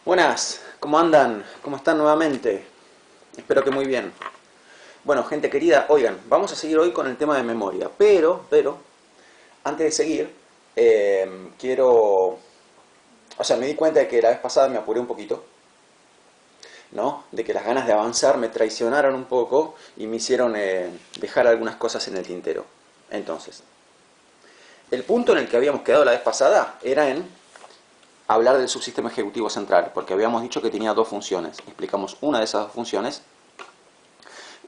Buenas, ¿cómo andan? ¿Cómo están nuevamente? Espero que muy bien. Bueno, gente querida, oigan, vamos a seguir hoy con el tema de memoria, pero, antes de seguir, quiero... O sea, me di cuenta de que la vez pasada me apuré un poquito, ¿no? De que las ganas de avanzar me traicionaron un poco y me hicieron dejar algunas cosas en el tintero. Entonces, el punto en el que habíamos quedado la vez pasada era en hablar del subsistema ejecutivo central, porque habíamos dicho que tenía dos funciones. Explicamos una de esas dos funciones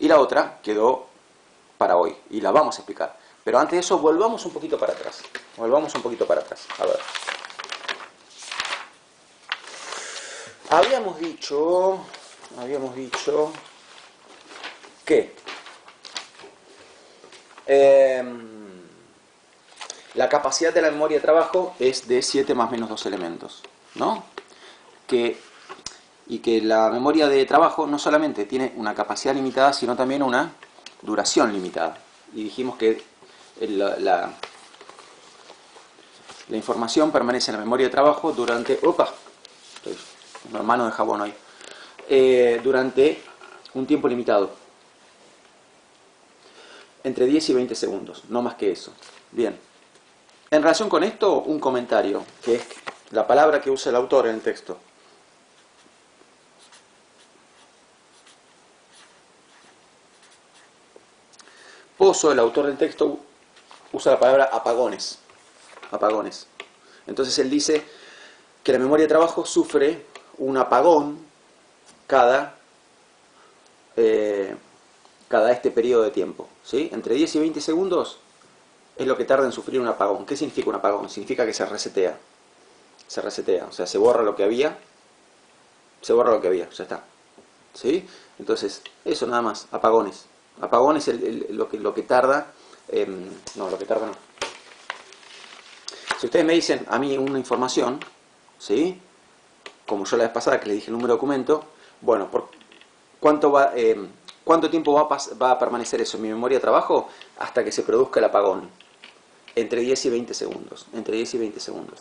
y la otra quedó para hoy y la vamos a explicar. Pero antes de eso, volvamos un poquito para atrás. Volvamos un poquito para atrás. A ver. Habíamos dicho que eh, la capacidad de la memoria de trabajo es de 7 más menos 2 elementos, ¿no? Y que la memoria de trabajo no solamente tiene una capacidad limitada, sino también una duración limitada. Y dijimos que la información permanece en la memoria de trabajo durante... ¡Opa! Estoy una mano de jabón hoy. Durante un tiempo limitado. Entre 10 y 20 segundos, no más que eso. Bien. En relación con esto, un comentario, que es la palabra que usa el autor en el texto. Pozo, el autor del texto, usa la palabra apagones. Apagones. Entonces él dice que la memoria de trabajo sufre un apagón cada este periodo de tiempo, ¿sí? Entre 10 y 20 segundos es lo que tarda en sufrir un apagón. ¿Qué significa un apagón? Significa que se resetea. Se resetea, o sea, se borra lo que había, ya está. ¿Sí? Entonces, eso nada más, apagones. Apagón es lo que tarda, no, lo que tarda no. Si ustedes me dicen a mí una información, ¿sí? Como yo la vez pasada que les dije el número de documento, bueno, ¿cuánto tiempo va a permanecer eso en mi memoria de trabajo? Hasta que se produzca el apagón. Entre 10 y 20 segundos. Entre 10 y 20 segundos.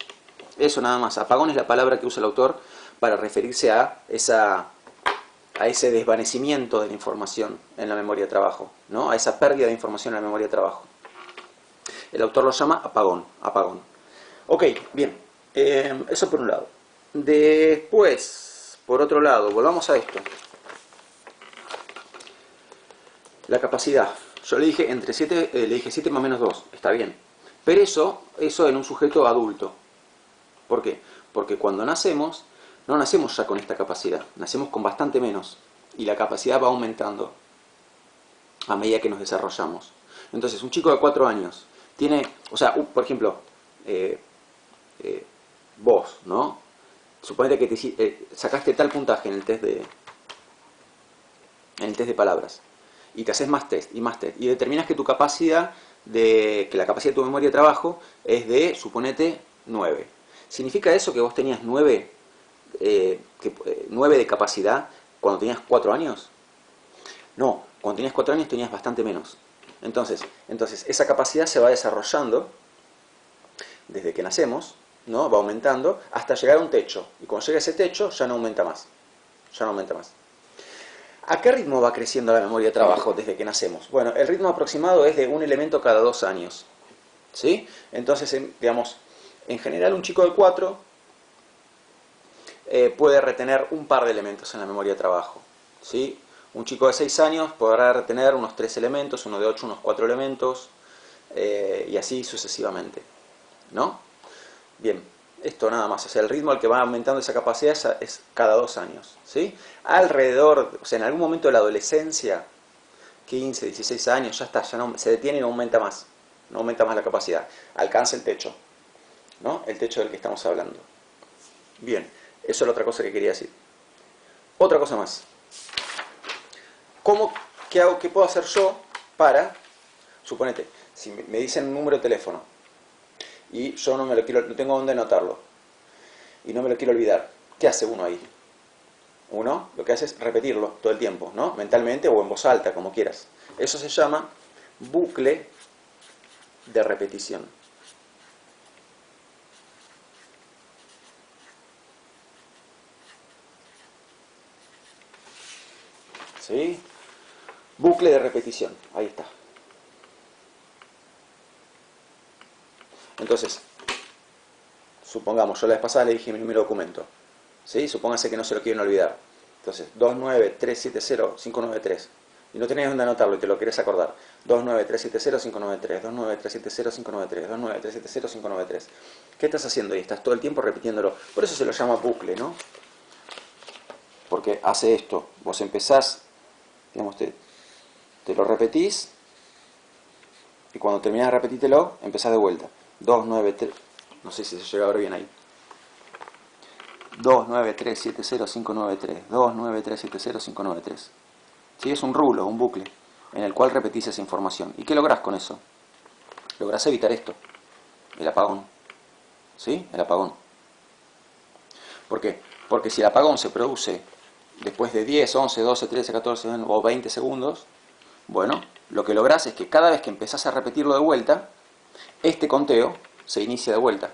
Eso nada más. Apagón es la palabra que usa el autor para referirse a ese desvanecimiento de la información en la memoria de trabajo, ¿no? A esa pérdida de información en la memoria de trabajo. El autor lo llama apagón. Apagón. Ok, bien. Eso por un lado. Después, por otro lado, volvamos a esto. La capacidad. Yo le dije entre 7, le dije 7 más menos 2. Está bien. Pero eso en un sujeto adulto. ¿Por qué? Porque cuando nacemos, no nacemos ya con esta capacidad. Nacemos con bastante menos. Y la capacidad va aumentando a medida que nos desarrollamos. Entonces, un chico de 4 años tiene, o sea, por ejemplo, vos, ¿no? Suponete que sacaste tal puntaje en el test de palabras y te haces más test y determinas que tu capacidad que la capacidad de tu memoria de trabajo es de, suponete, 9. ¿Significa eso que vos tenías 9 de capacidad cuando tenías 4 años? No, cuando tenías 4 años tenías bastante menos. Entonces esa capacidad se va desarrollando desde que nacemos, ¿no? Va aumentando hasta llegar a un techo. Y cuando llega a ese techo ya no aumenta más. Ya no aumenta más. ¿A qué ritmo va creciendo la memoria de trabajo desde que nacemos? Bueno, el ritmo aproximado es de un elemento cada 2 años. ¿Sí? Entonces, digamos, en general un chico de 4 puede retener un par de elementos en la memoria de trabajo. ¿Sí? Un chico de 6 años podrá retener unos 3 elementos, uno de 8 unos 4 elementos, y así sucesivamente. ¿No? Bien, esto nada más. O sea, el ritmo al que va aumentando esa capacidad es cada 2 años. ¿Sí? Alrededor, o sea, en algún momento de la adolescencia, 15, 16 años, ya está, ya no, se detiene y no aumenta más. No aumenta más la capacidad. Alcanza el techo. ¿No? El techo del que estamos hablando. Bien, eso es la otra cosa que quería decir. Otra cosa más. ¿Qué puedo hacer yo para, suponete, si me dicen un número de teléfono y yo no tengo dónde anotarlo y no me lo quiero olvidar, ¿qué hace uno ahí? Uno lo que hace es repetirlo todo el tiempo, ¿no? Mentalmente o en voz alta, como quieras. Eso se llama bucle de repetición. ¿Sí? Bucle de repetición, ahí está. Entonces, supongamos, yo la vez pasada le dije mi número de documento. ¿Sí? Supóngase que no se lo quieren olvidar. Entonces, 29370-593. Y no tenés dónde anotarlo y te lo querés acordar. 29370-593, 29370-593, 29370-593. ¿Qué estás haciendo? Y estás todo el tiempo repitiéndolo. Por eso se lo llama bucle, ¿no? Porque hace esto. Vos empezás, digamos, te lo repetís, y cuando terminás de repetírtelo, empezás de vuelta. 293, no sé si se llega a ver bien ahí. 29370-593, 29370-593. ¿Sí? Es un rulo, un bucle, en el cual repetís esa información. ¿Y qué lográs con eso? Lográs evitar esto, el apagón. ¿Sí? El apagón. ¿Por qué? Porque si el apagón se produce después de 10, 11, 12, 13, 14 o 20 segundos, bueno, lo que lográs es que cada vez que empezás a repetirlo de vuelta, este conteo se inicia de vuelta.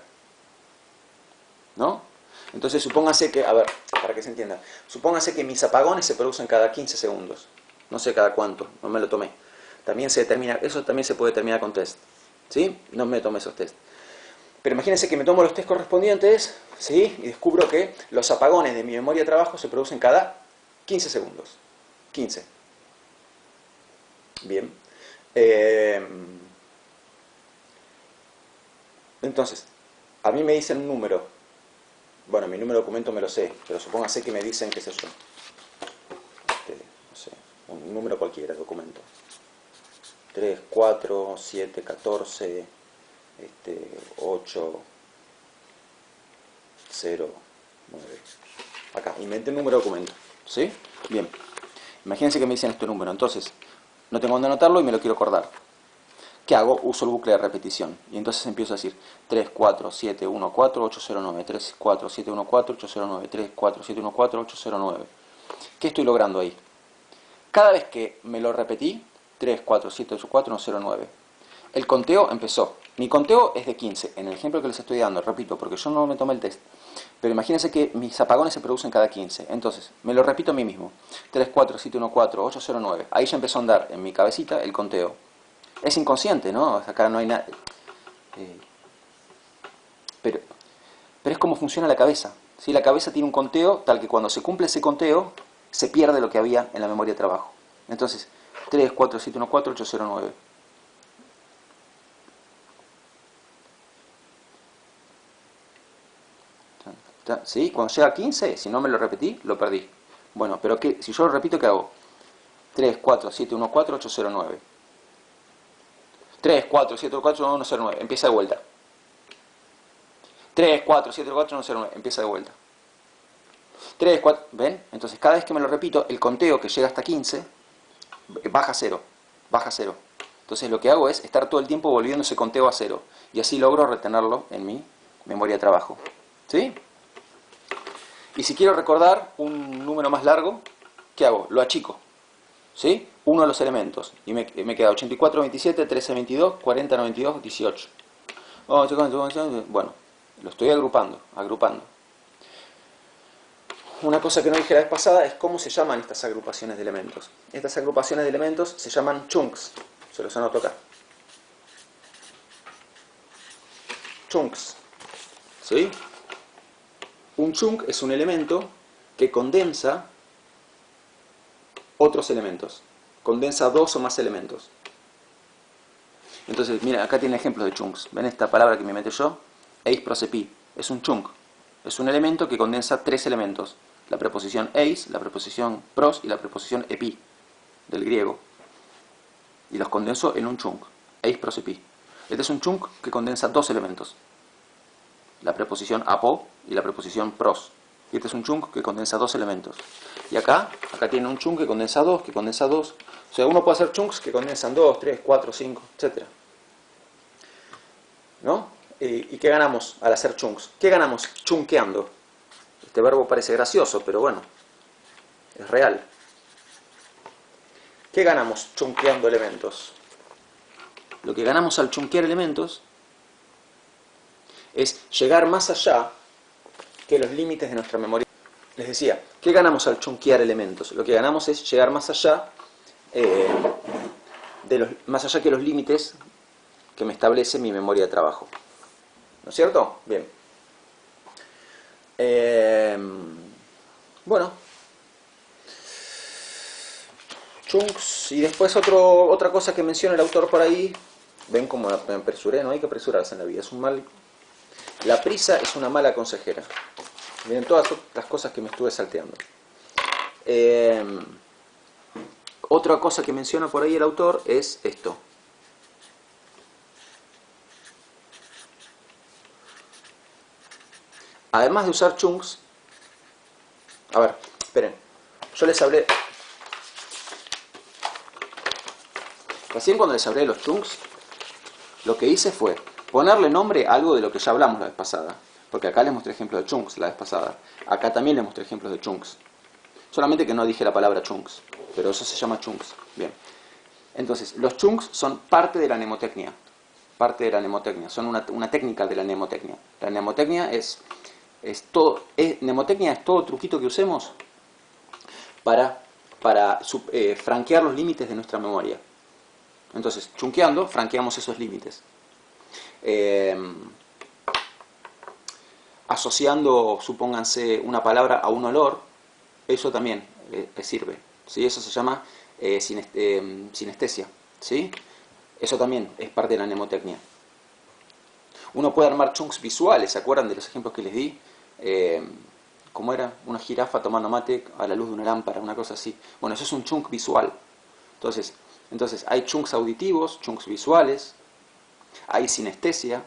¿No? Entonces supóngase que, a ver, para que se entienda, supóngase que mis apagones se producen cada 15 segundos. No sé cada cuánto, no me lo tomé. También se determina, eso también se puede determinar con test. ¿Sí? No me tomé esos test. Pero imagínense que me tomo los test correspondientes, ¿sí? Y descubro que los apagones de mi memoria de trabajo se producen cada 15 segundos. 15. Bien. Entonces, a mí me dicen un número. Bueno, mi número de documento me lo sé, pero supóngase que me dicen, qué sé yo, no sé, un número cualquiera de documento. 3, 4, 7, 14, 8, 0, 9. Acá, inventé un número de documento. ¿Sí? Bien. Imagínense que me dicen este número. Entonces, no tengo dónde anotarlo y me lo quiero acordar. ¿Qué hago? Uso el bucle de repetición. Y entonces empiezo a decir 3, 4, 7, 1, 4, 8, 0, 9. 3, 4, 7, 1, 4, 8, 0, 9. 3, 4, 7, 1, 4, 8, 0, 9. ¿Qué estoy logrando ahí? Cada vez que me lo repetí, 3, 4, 7, 8, 4, 1, 0, 9. El conteo empezó. Mi conteo es de 15. En el ejemplo que les estoy dando, repito, porque yo no me tomé el test. Pero imagínense que mis apagones se producen cada 15. Entonces, me lo repito a mí mismo. 3, 4, 7, 1, 4, 8, 0, 9. Ahí ya empezó a andar en mi cabecita el conteo. Es inconsciente, ¿no? Acá no hay nada. Pero es como funciona la cabeza. ¿Sí? La cabeza tiene un conteo tal que cuando se cumple ese conteo, se pierde lo que había en la memoria de trabajo. Entonces, 3, 4, 7, 1, 4, 8, 0, 9. ¿Sí? Cuando llega a 15, si no me lo repetí, lo perdí. Bueno, pero ¿qué? Si yo lo repito, ¿qué hago? 3, 4, 7, 1, 4, 8, 0, 9. 3, 4, 7, 4, 1, 0, 9. Empieza de vuelta. 3, 4, 7, 4, 1, 0, 9. Empieza de vuelta. 3, 4, ¿ven? Entonces cada vez que me lo repito, el conteo que llega hasta 15 baja a 0. Baja a 0. Entonces lo que hago es estar todo el tiempo volviendo ese conteo a 0. Y así logro retenerlo en mi memoria de trabajo. ¿Sí? Y si quiero recordar un número más largo, ¿qué hago? Lo achico. ¿Sí? Uno de los elementos. Y me queda 84, 27, 13, 22, 40, 92, 18. Bueno, lo estoy agrupando. Una cosa que no dije la vez pasada es cómo se llaman estas agrupaciones de elementos. Estas agrupaciones de elementos se llaman chunks. Se los anoto acá. Chunks. ¿Sí? Un chunk es un elemento que condensa otros elementos. Condensa dos o más elementos. Entonces, mira, acá tiene ejemplos de chunks. ¿Ven esta palabra que me meto yo? Eis prosepi. Es un chunk. Es un elemento que condensa tres elementos. La preposición eis, la preposición pros y la preposición epi, del griego. Y los condenso en un chunk. Eis prosepi. Este es un chunk que condensa dos elementos. La preposición apo y la preposición pros. Y este es un chunk que condensa dos elementos. Y acá tiene un chunk que condensa dos, O sea, uno puede hacer chunks que condensan 2, 3, 4, 5, etc. ¿No? ¿Y qué ganamos al hacer chunks? ¿Qué ganamos chunkeando? Este verbo parece gracioso, pero bueno, es real. ¿Qué ganamos chunkeando elementos? Lo que ganamos al chunkear elementos es llegar más allá que los límites de nuestra memoria. les decía, ¿qué ganamos al chunkear elementos? Lo que ganamos es llegar más allá, más allá que los límites que me establece mi memoria de trabajo. ¿No es cierto? Bien. Bueno. Chunks. Y después otra cosa que menciona el autor por ahí. Ven cómo me apresuré, no hay que apresurarse en la vida. La prisa es una mala consejera. Miren todas las cosas que me estuve salteando. Otra cosa que menciona por ahí el autor es esto. Además de usar chunks, a ver, esperen, yo les hablé, recién cuando les hablé de los chunks, lo que hice fue ponerle nombre a algo de lo que ya hablamos la vez pasada, porque acá les mostré ejemplos de chunks la vez pasada, acá también les mostré ejemplos de chunks, solamente que no dije la palabra chunks, pero eso se llama chunks. Bien, entonces los chunks son parte de la mnemotecnia, son una técnica de la mnemotecnia. La mnemotecnia mnemotecnia es todo truquito que usemos para franquear los límites de nuestra memoria. Entonces, chunkeando, franqueamos esos límites. Asociando, supónganse, una palabra a un olor, eso también sirve. ¿Sí? Eso se llama sinestesia. ¿Sí? Eso también es parte de la mnemotecnia. Uno puede armar chunks visuales, ¿se acuerdan de los ejemplos que les di? ¿Cómo era? Una jirafa tomando mate a la luz de una lámpara, una cosa así. Bueno, eso es un chunk visual. Entonces hay chunks auditivos, chunks visuales, hay sinestesia.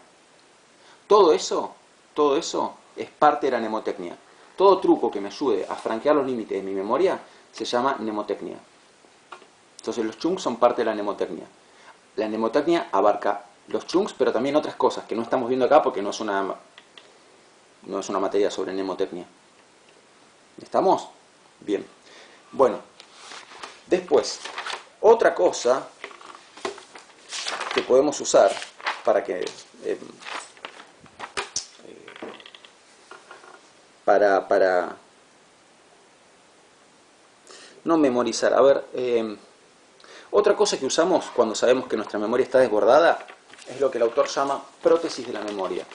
Todo eso es parte de la mnemotecnia. Todo truco que me ayude a franquear los límites de mi memoria se llama mnemotecnia. Entonces los chunks son parte de la mnemotecnia. La mnemotecnia abarca los chunks, pero también otras cosas que no estamos viendo acá porque no es una materia sobre mnemotecnia. ¿Estamos? Bien. Bueno, después, otra cosa que podemos usar para que para no memorizar. A ver, otra cosa que usamos cuando sabemos que nuestra memoria está desbordada es lo que el autor llama prótesis de la memoria.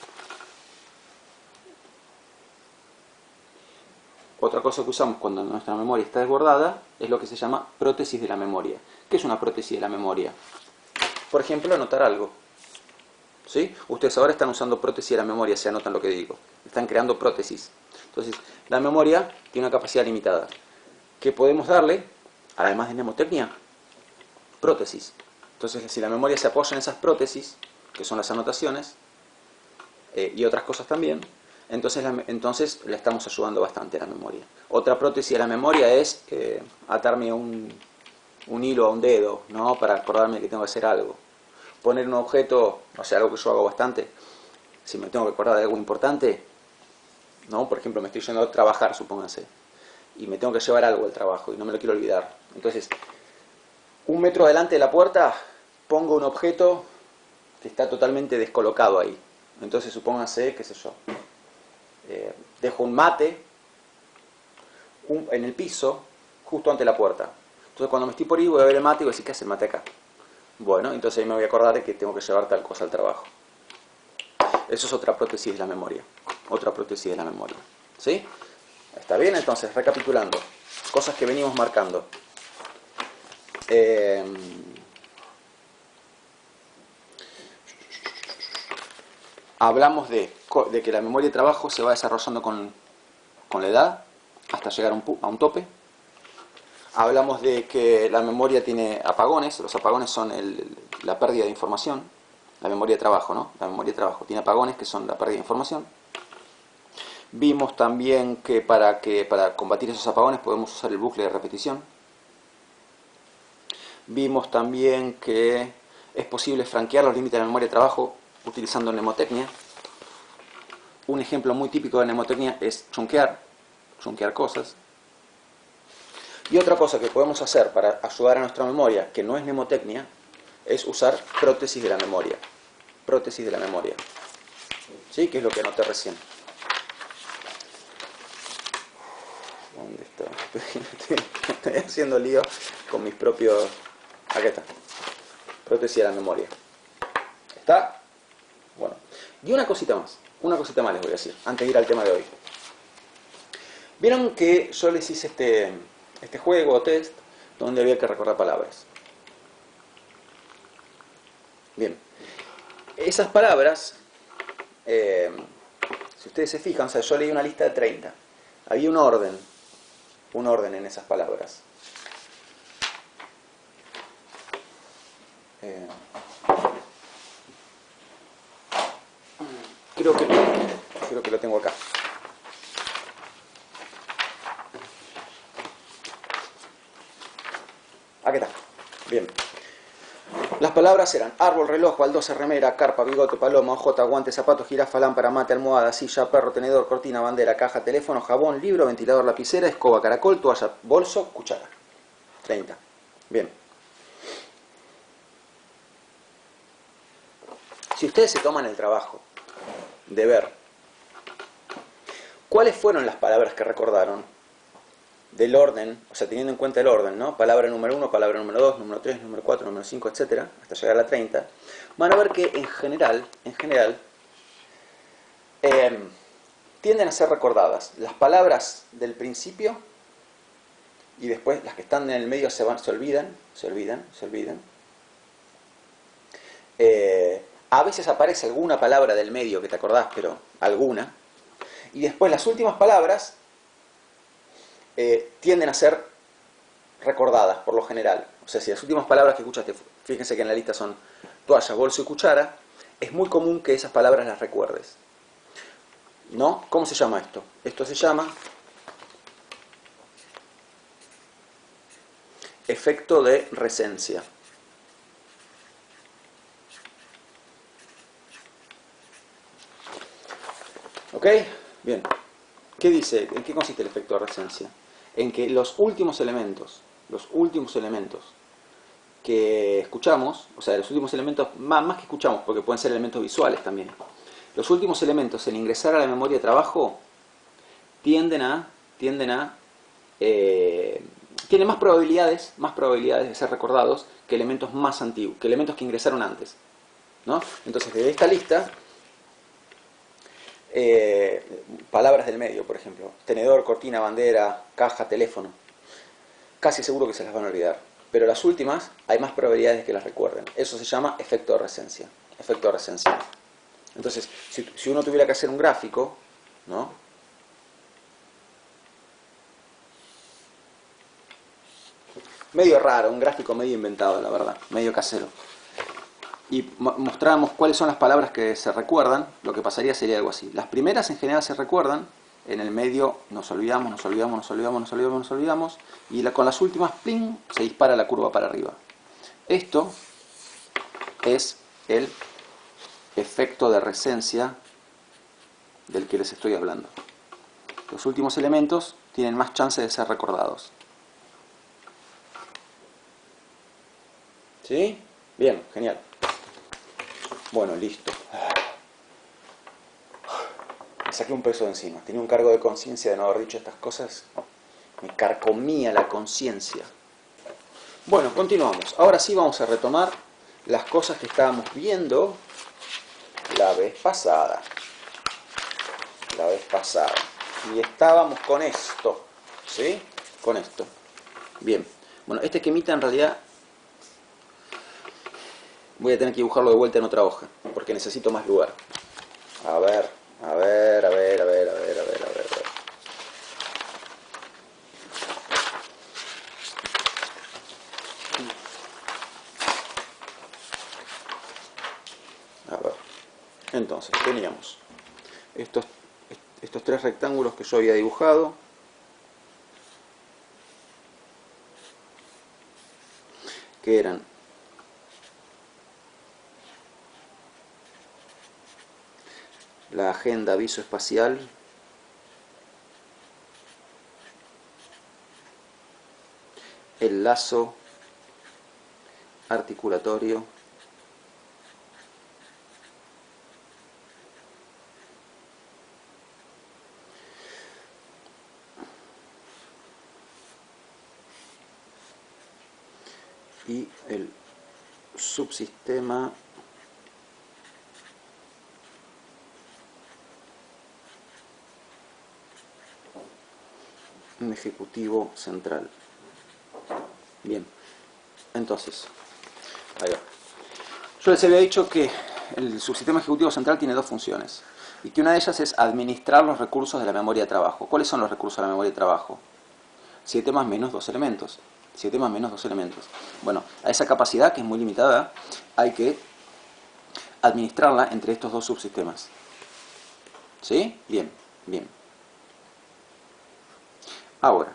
Otra cosa que usamos cuando nuestra memoria está desbordada es lo que se llama prótesis de la memoria. ¿Qué es una prótesis de la memoria? Por ejemplo, anotar algo. ¿Sí? Ustedes ahora están usando prótesis de la memoria, se anotan lo que digo. Están creando prótesis. Entonces, la memoria tiene una capacidad limitada. ¿Qué podemos darle? Además de mnemotecnia, prótesis. Entonces, si la memoria se apoya en esas prótesis, que son las anotaciones, y otras cosas también, entonces le estamos ayudando bastante a la memoria. Otra prótesis de la memoria es atarme un hilo a un dedo, ¿no? Para acordarme que tengo que hacer algo. Poner un objeto, no sé, algo que yo hago bastante, si me tengo que acordar de algo importante, ¿no? Por ejemplo, me estoy yendo a trabajar, supónganse, y me tengo que llevar algo al trabajo y no me lo quiero olvidar. Entonces, 1 metro adelante de la puerta, pongo un objeto que está totalmente descolocado ahí. Entonces, supónganse, qué sé yo, dejo un mate en el piso, justo ante la puerta. Entonces, cuando me estoy por ir, voy a ver el mate y voy a decir, ¿qué hace el mate acá? Bueno, entonces ahí me voy a acordar de que tengo que llevar tal cosa al trabajo. Eso es otra prótesis de la memoria. Otra prótesis de la memoria. ¿Sí? ¿Está bien? Entonces, recapitulando. Cosas que venimos marcando. Hablamos de que la memoria de trabajo se va desarrollando con la edad hasta llegar a un tope. Hablamos de que la memoria tiene apagones. Los apagones son la pérdida de información. La memoria de trabajo, ¿no? La memoria de trabajo tiene apagones que son la pérdida de información. Vimos también que para combatir esos apagones podemos usar el bucle de repetición. Vimos también que es posible franquear los límites de la memoria de trabajo utilizando mnemotecnia. Un ejemplo muy típico de mnemotecnia es chunkear cosas. Y otra cosa que podemos hacer para ayudar a nuestra memoria, que no es mnemotecnia, es usar prótesis de la memoria. Prótesis de la memoria. ¿Sí? Que es lo que anoté recién. ¿Dónde está? Estoy haciendo lío con mis propios... Acá está. Prótesis de la memoria. ¿Está? Bueno. Y una cosita más. Una cosita más les voy a decir, antes de ir al tema de hoy. Vieron que yo les hice este juego o test donde había que recordar palabras. Bien. Esas palabras, si ustedes se fijan, o sea, yo leí una lista de 30. Había un orden en esas palabras. Creo que lo tengo acá. Aquí está. Bien. Las palabras eran árbol, reloj, baldosa, remera, carpa, bigote, paloma, ojota, guante, zapato, jirafa, lámpara, mate, almohada, silla, perro, tenedor, cortina, bandera, caja, teléfono, jabón, libro, ventilador, lapicera, escoba, caracol, toalla, bolso, cuchara. 30. Bien. Si ustedes se toman el trabajo de ver cuáles fueron las palabras que recordaron del orden, o sea, teniendo en cuenta el orden, ¿no? Palabra número 1, palabra número 2, número 3, número 4, número 5, etcétera, hasta llegar a la 30, van a ver que en general, tienden a ser recordadas las palabras del principio y después las que están en el medio se olvidan. A veces aparece alguna palabra del medio que te acordás, pero alguna. Y después las últimas palabras tienden a ser recordadas por lo general. O sea, si las últimas palabras que escuchaste, fíjense que en la lista son toalla, bolso y cuchara, es muy común que esas palabras las recuerdes. ¿No? ¿Cómo se llama esto? Esto se llama efecto de resencia. ¿Ok? Bien. ¿Qué dice? ¿En qué consiste el efecto de resencia? En que los últimos elementos que escuchamos, o sea, los últimos elementos, más que escuchamos, porque pueden ser elementos visuales también, los últimos elementos en ingresar a la memoria de trabajo tienen más probabilidades de ser recordados que elementos más antiguos, que elementos que ingresaron antes, ¿no? Entonces, de esta lista, palabras del medio, por ejemplo, tenedor, cortina, bandera, caja, teléfono, casi seguro que se las van a olvidar, pero las últimas hay más probabilidades de que las recuerden. Eso se llama efecto de resencia. Entonces, si uno tuviera que hacer un gráfico, ¿no? Medio raro, un gráfico medio inventado, la verdad, medio casero, y mostráramos cuáles son las palabras que se recuerdan, lo que pasaría sería algo así. Las primeras en general se recuerdan, en el medio nos olvidamos, y con las últimas, ¡pling!, se dispara la curva para arriba. Esto es el efecto de resencia del que les estoy hablando. Los últimos elementos tienen más chance de ser recordados. ¿Sí? Bien, genial. Bueno, listo. Me saqué un peso de encima. Tenía un cargo de conciencia de no haber dicho estas cosas. Me carcomía la conciencia. Bueno, continuamos. Ahora sí vamos a retomar las cosas que estábamos viendo la vez pasada. Y estábamos con esto. ¿Sí? Con esto. Bien. Bueno, este esquemita en realidad voy a tener que dibujarlo de vuelta en otra hoja, porque necesito más lugar. A ver. Entonces, teníamos estos tres rectángulos que yo había dibujado. Que eran la agenda visoespacial, el lazo articulatorio, y el subsistema ejecutivo central. Bien, entonces, ahí va. Yo les había dicho que el subsistema ejecutivo central tiene dos funciones y que una de ellas es administrar los recursos de la memoria de trabajo. ¿Cuáles son los recursos de la memoria de trabajo? 7 más menos 2 elementos. 7 más menos 2 elementos. Bueno, a esa capacidad, que es muy limitada, hay que administrarla entre estos dos subsistemas. ¿Sí? Bien, bien. Ahora.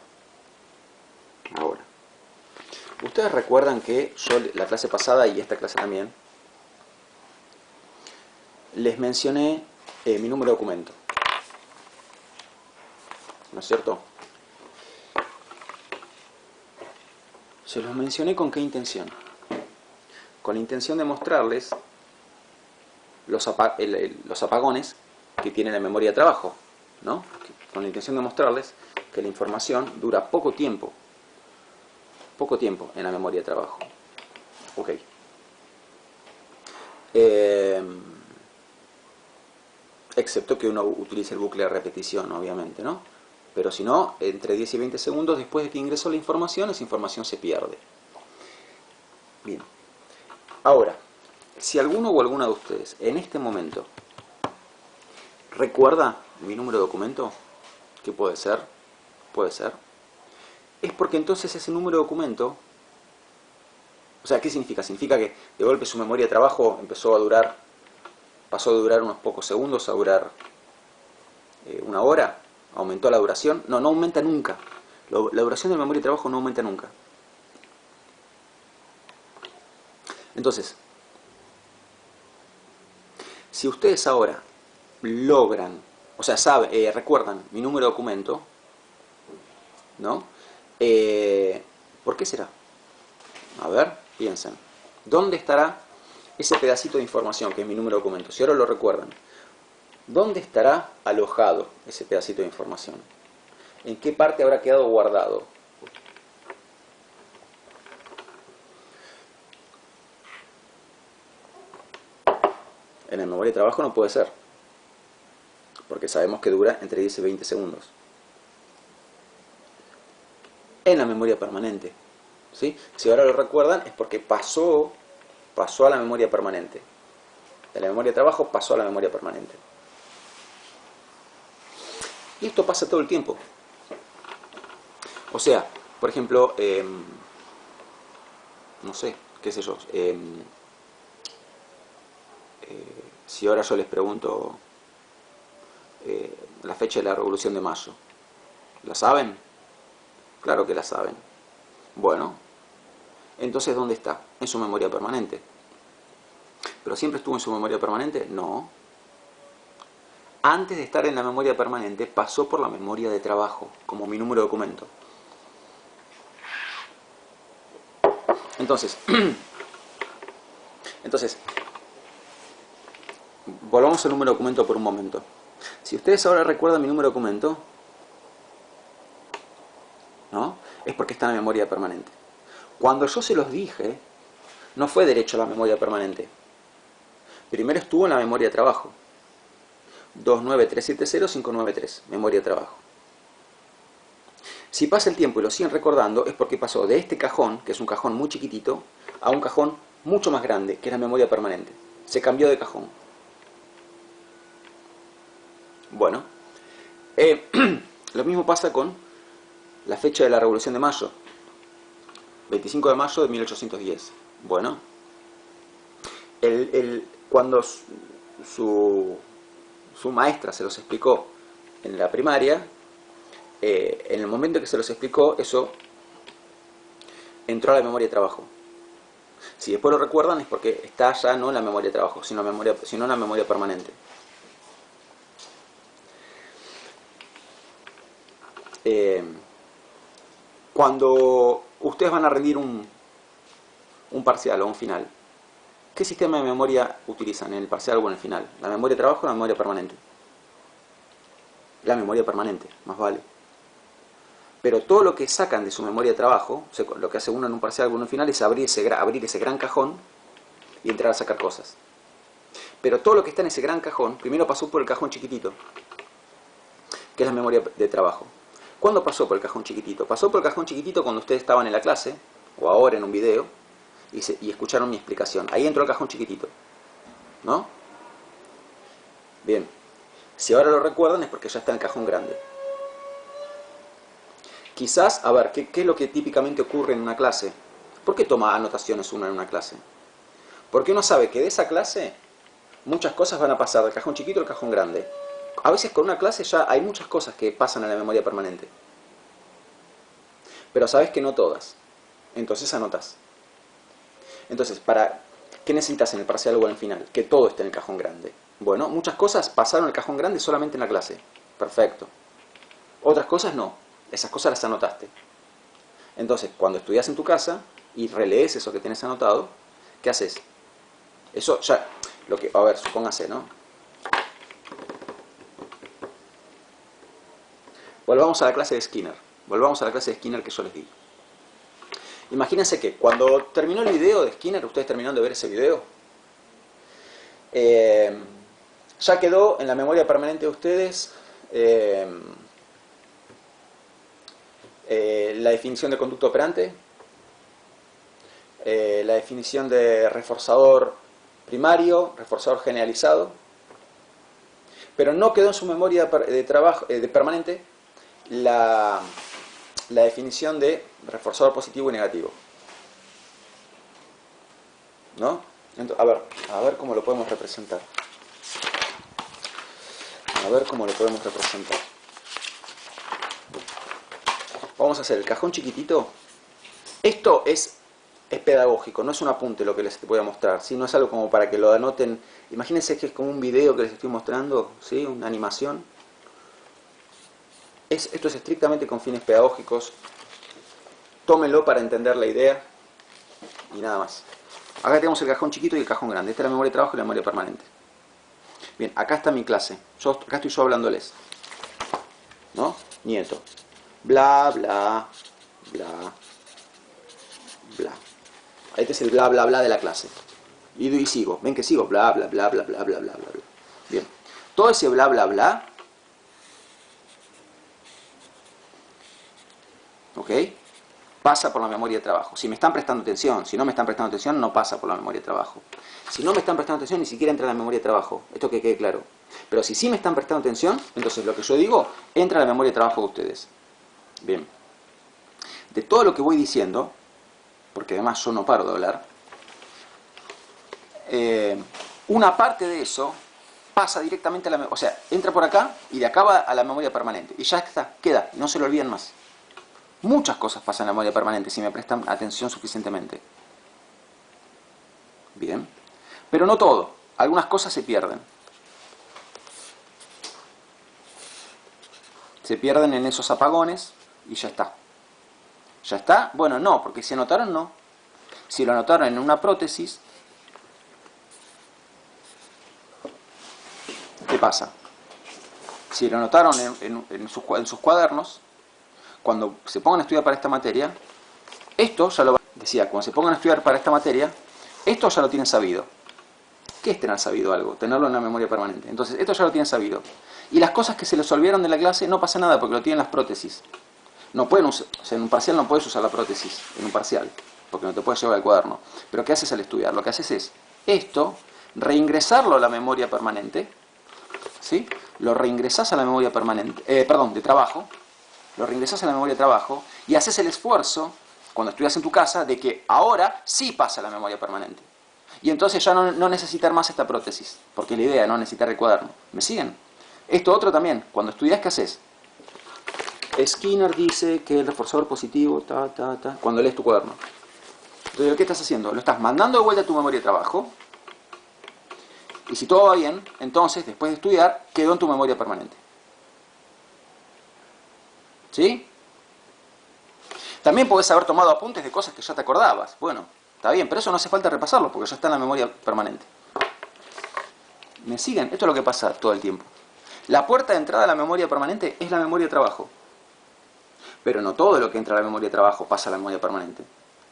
Ustedes recuerdan que yo, la clase pasada y esta clase también, les mencioné mi número de documento. ¿No es cierto? Se los mencioné con qué intención. Con la intención de mostrarles los apagones que tiene la memoria de trabajo, ¿no? Con la intención de mostrarles que la información dura poco tiempo en la memoria de trabajo. Ok. Excepto que uno utilice el bucle de repetición, obviamente, ¿no? Pero si no, entre 10 y 20 segundos después de que ingresó la información, esa información se pierde. Bien. Ahora, si alguno o alguna de ustedes en este momento recuerda mi número de documento, ¿qué puede ser? Puede ser. Es porque entonces ese número de documento, o sea, ¿qué significa? Significa que de golpe su memoria de trabajo pasó de durar unos pocos segundos a durar una hora, aumentó la duración. No aumenta nunca. La duración de la memoria de trabajo no aumenta nunca. Entonces, si ustedes ahora logran, o sea, recuerdan mi número de documento, ¿no? ¿Por qué será? A ver, piensen. ¿Dónde estará ese pedacito de información que es mi número de documento? Si ahora lo recuerdan, ¿dónde estará alojado ese pedacito de información? ¿En qué parte habrá quedado guardado? En la memoria de trabajo no puede ser, porque sabemos que dura entre 10 y 20 segundos. En la memoria permanente, ¿sí? Si ahora lo recuerdan es porque pasó a la memoria permanente. De la memoria de trabajo pasó a la memoria permanente. Y esto pasa todo el tiempo. O sea, por ejemplo, no sé, qué sé yo, si ahora yo les pregunto la fecha de la Revolución de Mayo, ¿la saben? Claro que la saben. Bueno, entonces ¿dónde está? En su memoria permanente. ¿Pero siempre estuvo en su memoria permanente? No. Antes de estar en la memoria permanente, pasó por la memoria de trabajo, como mi número de documento. Entonces, volvamos al número de documento por un momento. Si ustedes ahora recuerdan mi número de documento, ¿no? Es porque está en la memoria permanente. Cuando yo se los dije, no fue derecho a la memoria permanente. Primero estuvo en la memoria de trabajo. 29370-593, memoria de trabajo. Si pasa el tiempo y lo siguen recordando, es porque pasó de este cajón, que es un cajón muy chiquitito, a un cajón mucho más grande, que es la memoria permanente. Se cambió de cajón. Bueno, lo mismo pasa con la fecha de la Revolución de Mayo. 25 de mayo de 1810. Bueno, cuando su maestra se los explicó en la primaria, en el momento que se los explicó, eso entró a la memoria de trabajo. Si después lo recuerdan es porque está ya no en la memoria de trabajo, sino en la memoria permanente. Cuando ustedes van a rendir un parcial o un final, ¿qué sistema de memoria utilizan en el parcial o en el final? ¿La memoria de trabajo o la memoria permanente? La memoria permanente, más vale. Pero todo lo que sacan de su memoria de trabajo, o sea, lo que hace uno en un parcial o en un final, es abrir ese gran cajón y entrar a sacar cosas. Pero todo lo que está en ese gran cajón, primero pasó por el cajón chiquitito, que es la memoria de trabajo. ¿Cuándo pasó por el cajón chiquitito? Pasó por el cajón chiquitito cuando ustedes estaban en la clase, o ahora en un video, y escucharon mi explicación. Ahí entró el cajón chiquitito, ¿no? Bien. Si ahora lo recuerdan es porque ya está en el cajón grande. Quizás, a ver, ¿qué es lo que típicamente ocurre en una clase? ¿Por qué toma anotaciones uno en una clase? Porque uno sabe que de esa clase muchas cosas van a pasar del cajón chiquito al cajón grande. A veces con una clase ya hay muchas cosas que pasan en la memoria permanente. Pero sabes que no todas. Entonces anotas. Entonces, ¿qué necesitas en el parcial o en el final? Que todo esté en el cajón grande. Bueno, muchas cosas pasaron el cajón grande solamente en la clase. Perfecto. Otras cosas no. Esas cosas las anotaste. Entonces, cuando estudias en tu casa y relees eso que tienes anotado, ¿qué haces? Eso ya, a ver, supóngase, ¿no? Volvamos a la clase de Skinner. Volvamos a la clase de Skinner que yo les di. Imagínense que cuando terminó el video de Skinner, ustedes terminaron de ver ese video, ya quedó en la memoria permanente de ustedes la definición de conducto operante, la definición de reforzador primario, reforzador generalizado, pero no quedó en su memoria de trabajo permanente la definición de reforzador positivo y negativo, ¿no? A ver cómo lo podemos representar. A ver cómo lo podemos representar. Vamos a hacer el cajón chiquitito. Esto es pedagógico, no es un apunte lo que les voy a mostrar, ¿sí? No es algo como para que lo anoten. Imagínense que es como un video que les estoy mostrando, ¿sí? Una animación. Esto es estrictamente con fines pedagógicos. Tómenlo para entender la idea y nada más. Acá tenemos el cajón chiquito y el cajón grande. Esta es la memoria de trabajo y la memoria permanente. Bien, acá está mi clase. Acá estoy yo hablándoles, ¿no? Nieto. Bla, bla, bla, bla. Este es el bla, bla, bla de la clase. Y sigo. Ven que sigo. Bla, bla, bla, bla, bla, bla, bla, bla. Bien. Todo ese bla, bla, bla, ¿ok? Pasa por la memoria de trabajo. Si me están prestando atención, si no me están prestando atención, no pasa por la memoria de trabajo. Si no me están prestando atención, ni siquiera entra en la memoria de trabajo. Esto que quede claro. Pero si sí me están prestando atención, entonces lo que yo digo entra en la memoria de trabajo de ustedes. Bien. De todo lo que voy diciendo, porque además yo no paro de hablar, una parte de eso pasa directamente a la memoria. O sea, entra por acá y de acá va a la memoria permanente. Y ya está, queda, no se lo olviden más. Muchas cosas pasan en la memoria permanente si me prestan atención suficientemente. Bien. Pero no todo. Algunas cosas se pierden. Se pierden en esos apagones y ya está. ¿Ya está? Bueno, no, porque si anotaron, no. Si lo anotaron en una prótesis, ¿qué pasa? Si lo anotaron en sus cuadernos, cuando se pongan a estudiar para esta materia, esto ya lo decía, cuando se pongan a estudiar para esta materia, esto ya lo tienen sabido. ¿Qué es tener sabido algo? Tenerlo en la memoria permanente. Entonces, esto ya lo tienen sabido. Y las cosas que se les olvidaron de la clase, no pasa nada porque lo tienen las prótesis. No pueden usar, o sea, en un parcial no puedes usar la prótesis, en un parcial, porque no te puedes llevar el cuaderno. Pero ¿qué haces al estudiar? Lo que haces es esto, reingresarlo a la memoria permanente, ¿sí? Lo reingresás a la memoria permanente, de trabajo, lo reingresás a la memoria de trabajo y haces el esfuerzo, cuando estudias en tu casa, de que ahora sí pasa a la memoria permanente. Y entonces ya no necesitar más esta prótesis, porque la idea no necesitar el cuaderno. ¿Me siguen? Esto otro también, cuando estudias, ¿qué haces? Skinner dice que el reforzador positivo, cuando lees tu cuaderno. Entonces, ¿qué estás haciendo? Lo estás mandando de vuelta a tu memoria de trabajo. Y si todo va bien, entonces, después de estudiar, quedó en tu memoria permanente. ¿Sí? También podés haber tomado apuntes de cosas que ya te acordabas. Bueno, está bien, pero eso no hace falta repasarlo, porque ya está en la memoria permanente. ¿Me siguen? Esto es lo que pasa todo el tiempo. La puerta de entrada a la memoria permanente es la memoria de trabajo. Pero no todo lo que entra a la memoria de trabajo pasa a la memoria permanente.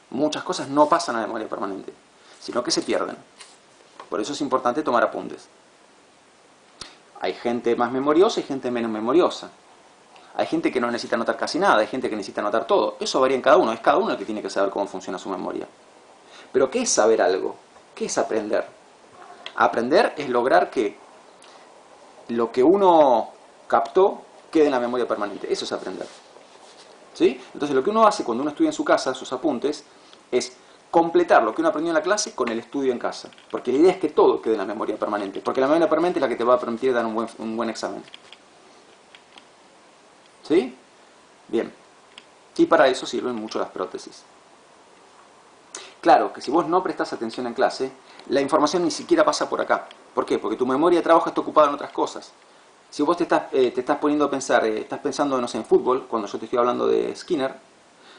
Muchas cosas no pasan a la memoria permanente, sino que se pierden. Por eso es importante tomar apuntes. Hay gente más memoriosa y gente menos memoriosa. Hay gente que no necesita anotar casi nada, hay gente que necesita anotar todo. Eso varía en cada uno, es cada uno el que tiene que saber cómo funciona su memoria. Pero ¿qué es saber algo? ¿Qué es aprender? Aprender es lograr que lo que uno captó quede en la memoria permanente. Eso es aprender. ¿Sí? Entonces lo que uno hace cuando uno estudia en su casa, sus apuntes, es completar lo que uno aprendió en la clase con el estudio en casa. Porque la idea es que todo quede en la memoria permanente. Porque la memoria permanente es la que te va a permitir dar un buen examen. ¿Sí? Bien. Y para eso sirven mucho las prótesis. Claro que si vos no prestás atención en clase, la información ni siquiera pasa por acá. ¿Por qué? Porque tu memoria de trabajo está ocupada en otras cosas. Si vos te estás poniendo a pensar, estás pensando, no sé, en fútbol, cuando yo te estoy hablando de Skinner,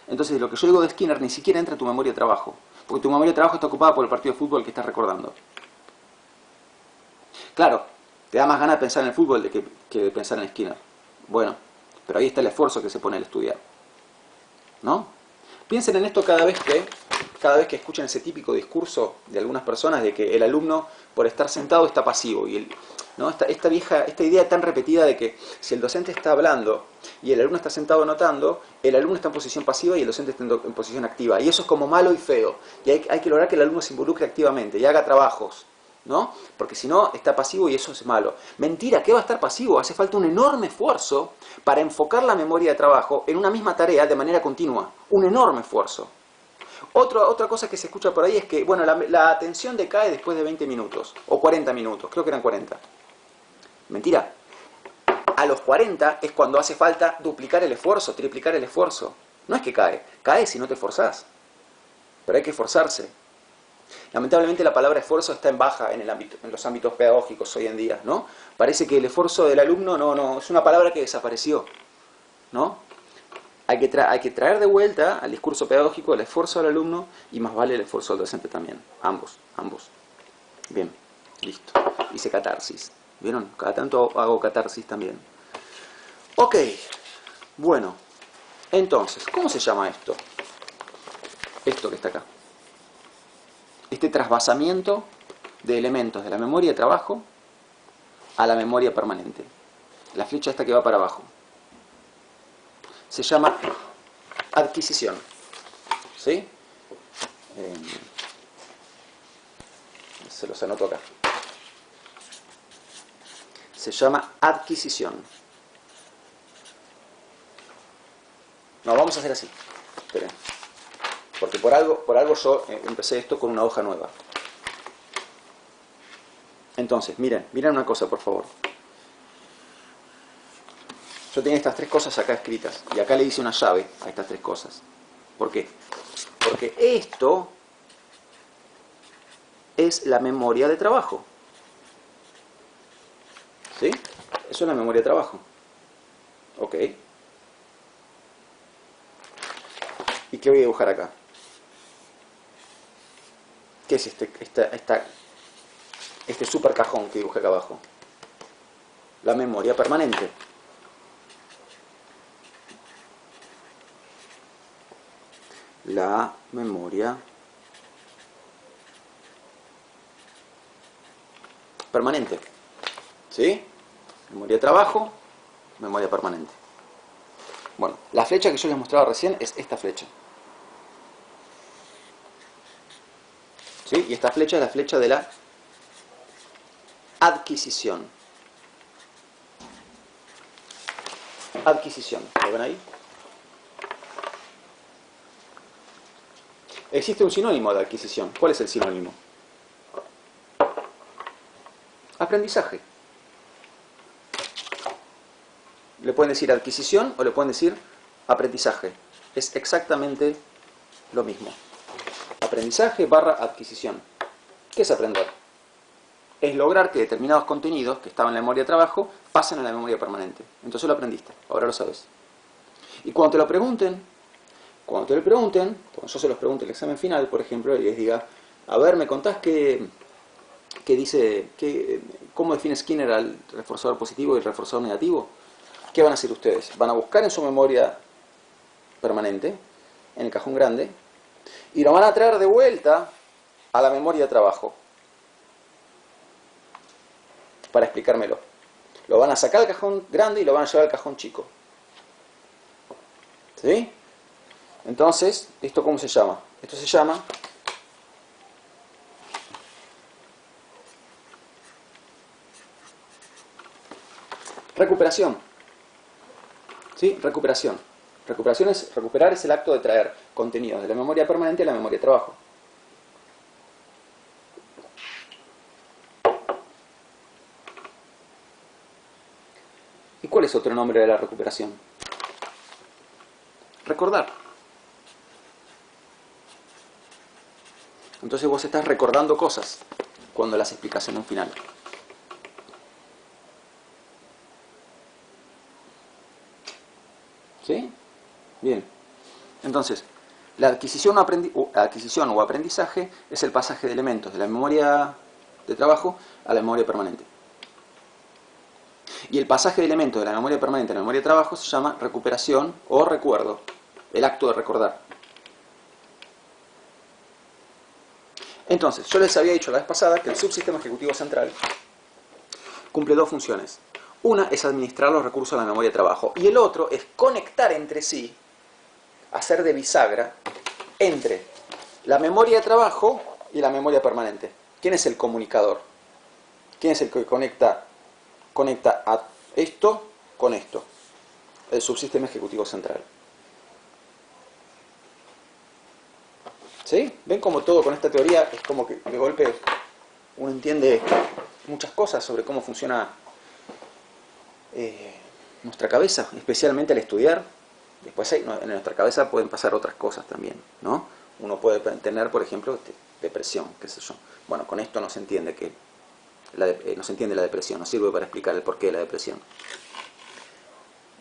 entonces lo que yo digo de Skinner ni siquiera entra a tu memoria de trabajo. Porque tu memoria de trabajo está ocupada por el partido de fútbol que estás recordando. Claro, te da más ganas de pensar en el fútbol que de pensar en Skinner. Bueno, pero ahí está el esfuerzo que se pone al estudiar. ¿No? Piensen en esto cada vez que escuchen ese típico discurso de algunas personas de que el alumno por estar sentado está pasivo. ¿No? Esta idea tan repetida de que si el docente está hablando y el alumno está sentado anotando, el alumno está en posición pasiva y el docente está en posición activa. Y eso es como malo y feo. Y hay que lograr que el alumno se involucre activamente y haga trabajos, ¿no? Porque si no, está pasivo y eso es malo. Mentira, ¿qué va a estar pasivo? Hace falta un enorme esfuerzo para enfocar la memoria de trabajo en una misma tarea de manera continua. Un enorme esfuerzo. Otra cosa que se escucha por ahí es que, bueno, la atención decae después de 20 minutos, o 40 minutos, creo que eran 40. Mentira. A los 40 es cuando hace falta duplicar el esfuerzo, triplicar el esfuerzo. No es que cae si no te esforzás. Pero hay que esforzarse. Lamentablemente la palabra esfuerzo está en baja en los ámbitos pedagógicos hoy en día, ¿no? Parece que el esfuerzo del alumno no es una palabra que desapareció, ¿no? Hay que traer de vuelta al discurso pedagógico el esfuerzo del alumno y más vale el esfuerzo del docente también. Ambos. Bien, listo. Hice catarsis. ¿Vieron? Cada tanto hago catarsis también. Ok, bueno. Entonces, ¿cómo se llama esto? Esto que está acá. Este trasvasamiento de elementos de la memoria de trabajo a la memoria permanente. La flecha esta que va para abajo. Se llama adquisición. ¿Sí? Se los anoto acá. Se llama adquisición. No, vamos a hacer así. Esperen. Porque por algo yo empecé esto con una hoja nueva. Entonces, miren una cosa, por favor. Yo tenía estas tres cosas acá escritas. Y acá le hice una llave a estas tres cosas. ¿Por qué? Porque esto es la memoria de trabajo. ¿Sí? Eso es la memoria de trabajo. Ok. ¿Y qué voy a dibujar acá? ¿Qué es este super cajón que dibujé acá abajo? La memoria permanente. La memoria permanente. ¿Sí? Memoria de trabajo, memoria permanente. Bueno, la flecha que yo les mostraba recién es esta flecha. ¿Sí? Y esta flecha es la flecha de la adquisición. Adquisición. ¿Lo ven ahí? Existe un sinónimo de adquisición. ¿Cuál es el sinónimo? Aprendizaje. Le pueden decir adquisición o le pueden decir aprendizaje. Es exactamente lo mismo. Aprendizaje barra adquisición. ¿Qué es aprender? Es lograr que determinados contenidos que estaban en la memoria de trabajo pasen a la memoria permanente. Entonces lo aprendiste, ahora lo sabes. Y cuando te lo pregunten, cuando yo se los pregunte en el examen final, por ejemplo, y les diga, a ver, ¿me contás cómo define Skinner al reforzador positivo y el reforzador negativo? ¿Qué van a hacer ustedes? ¿Van a buscar en su memoria permanente, en el cajón grande, y lo van a traer de vuelta a la memoria de trabajo para explicármelo. Lo van a sacar del cajón grande y lo van a llevar al cajón chico. ¿Sí? Entonces, ¿esto cómo se llama? Esto se llama recuperación. ¿Sí? Recuperación. Recuperar es el acto de traer contenidos de la memoria permanente a la memoria de trabajo. ¿Y cuál es otro nombre de la recuperación? Recordar. Entonces vos estás recordando cosas cuando las explicas en un final. ¿Sí? Bien. Entonces, la adquisición o aprendizaje es el pasaje de elementos de la memoria de trabajo a la memoria permanente. Y el pasaje de elementos de la memoria permanente a la memoria de trabajo se llama recuperación o recuerdo, el acto de recordar. Entonces, yo les había dicho la vez pasada que el subsistema ejecutivo central cumple dos funciones. Una es administrar los recursos de la memoria de trabajo y el otro es conectar entre sí, hacer de bisagra entre la memoria de trabajo y la memoria permanente. ¿Quién es el comunicador? ¿Quién es el que conecta a esto con esto? El subsistema ejecutivo central. ¿Sí? ¿Ven cómo todo con esta teoría es como que de golpe uno entiende muchas cosas sobre cómo funciona nuestra cabeza, especialmente al estudiar? Después en nuestra cabeza pueden pasar otras cosas también, ¿no? Uno puede tener, por ejemplo, depresión, qué sé yo. Bueno, con esto no se entiende no se entiende la depresión, no sirve para explicar el porqué de la depresión.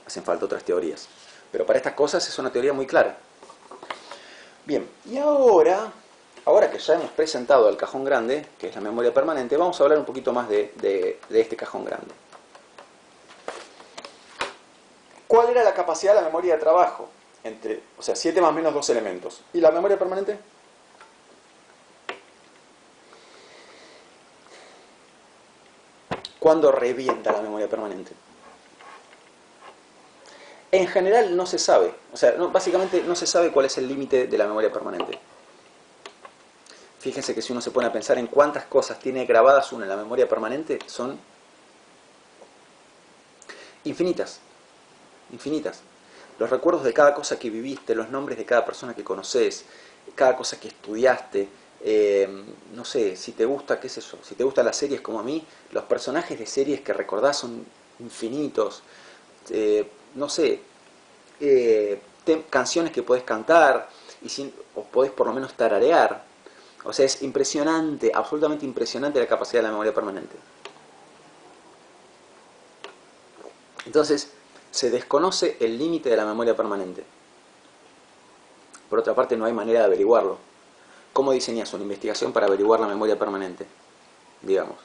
Hacen falta otras teorías. Pero para estas cosas es una teoría muy clara. Bien, y ahora que ya hemos presentado el cajón grande, que es la memoria permanente, vamos a hablar un poquito más de este cajón grande. ¿Cuál era la capacidad de la memoria de trabajo? 7 más menos 2 elementos. ¿Y la memoria permanente? ¿Cuándo revienta la memoria permanente? En general no se sabe. Básicamente no se sabe cuál es el límite de la memoria permanente. Fíjense que si uno se pone a pensar en cuántas cosas tiene grabadas una en la memoria permanente, son infinitas. Infinitas. Los recuerdos de cada cosa que viviste, los nombres de cada persona que conoces, cada cosa que estudiaste, no sé, si te gusta, qué sé yo, si te gustan las series como a mí, los personajes de series que recordás son infinitos, no sé, canciones que podés cantar, o podés por lo menos tararear. O sea, es impresionante, absolutamente impresionante la capacidad de la memoria permanente. Entonces, se desconoce el límite de la memoria permanente. Por otra parte, no hay manera de averiguarlo. ¿Cómo diseñas una investigación para averiguar la memoria permanente? Digamos.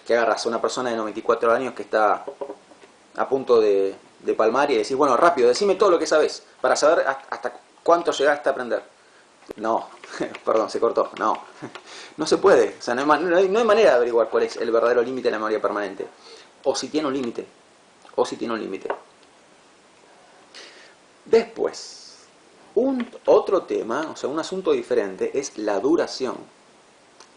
Que agarras a una persona de 94 años que está a punto de palmar y decís, bueno, rápido, decime todo lo que sabes, para saber hasta cuánto llegaste a aprender. No, perdón, se cortó. No se puede. O sea, no hay manera de averiguar cuál es el verdadero límite de la memoria permanente. O si tiene un límite. Después, otro tema, un asunto diferente, es la duración.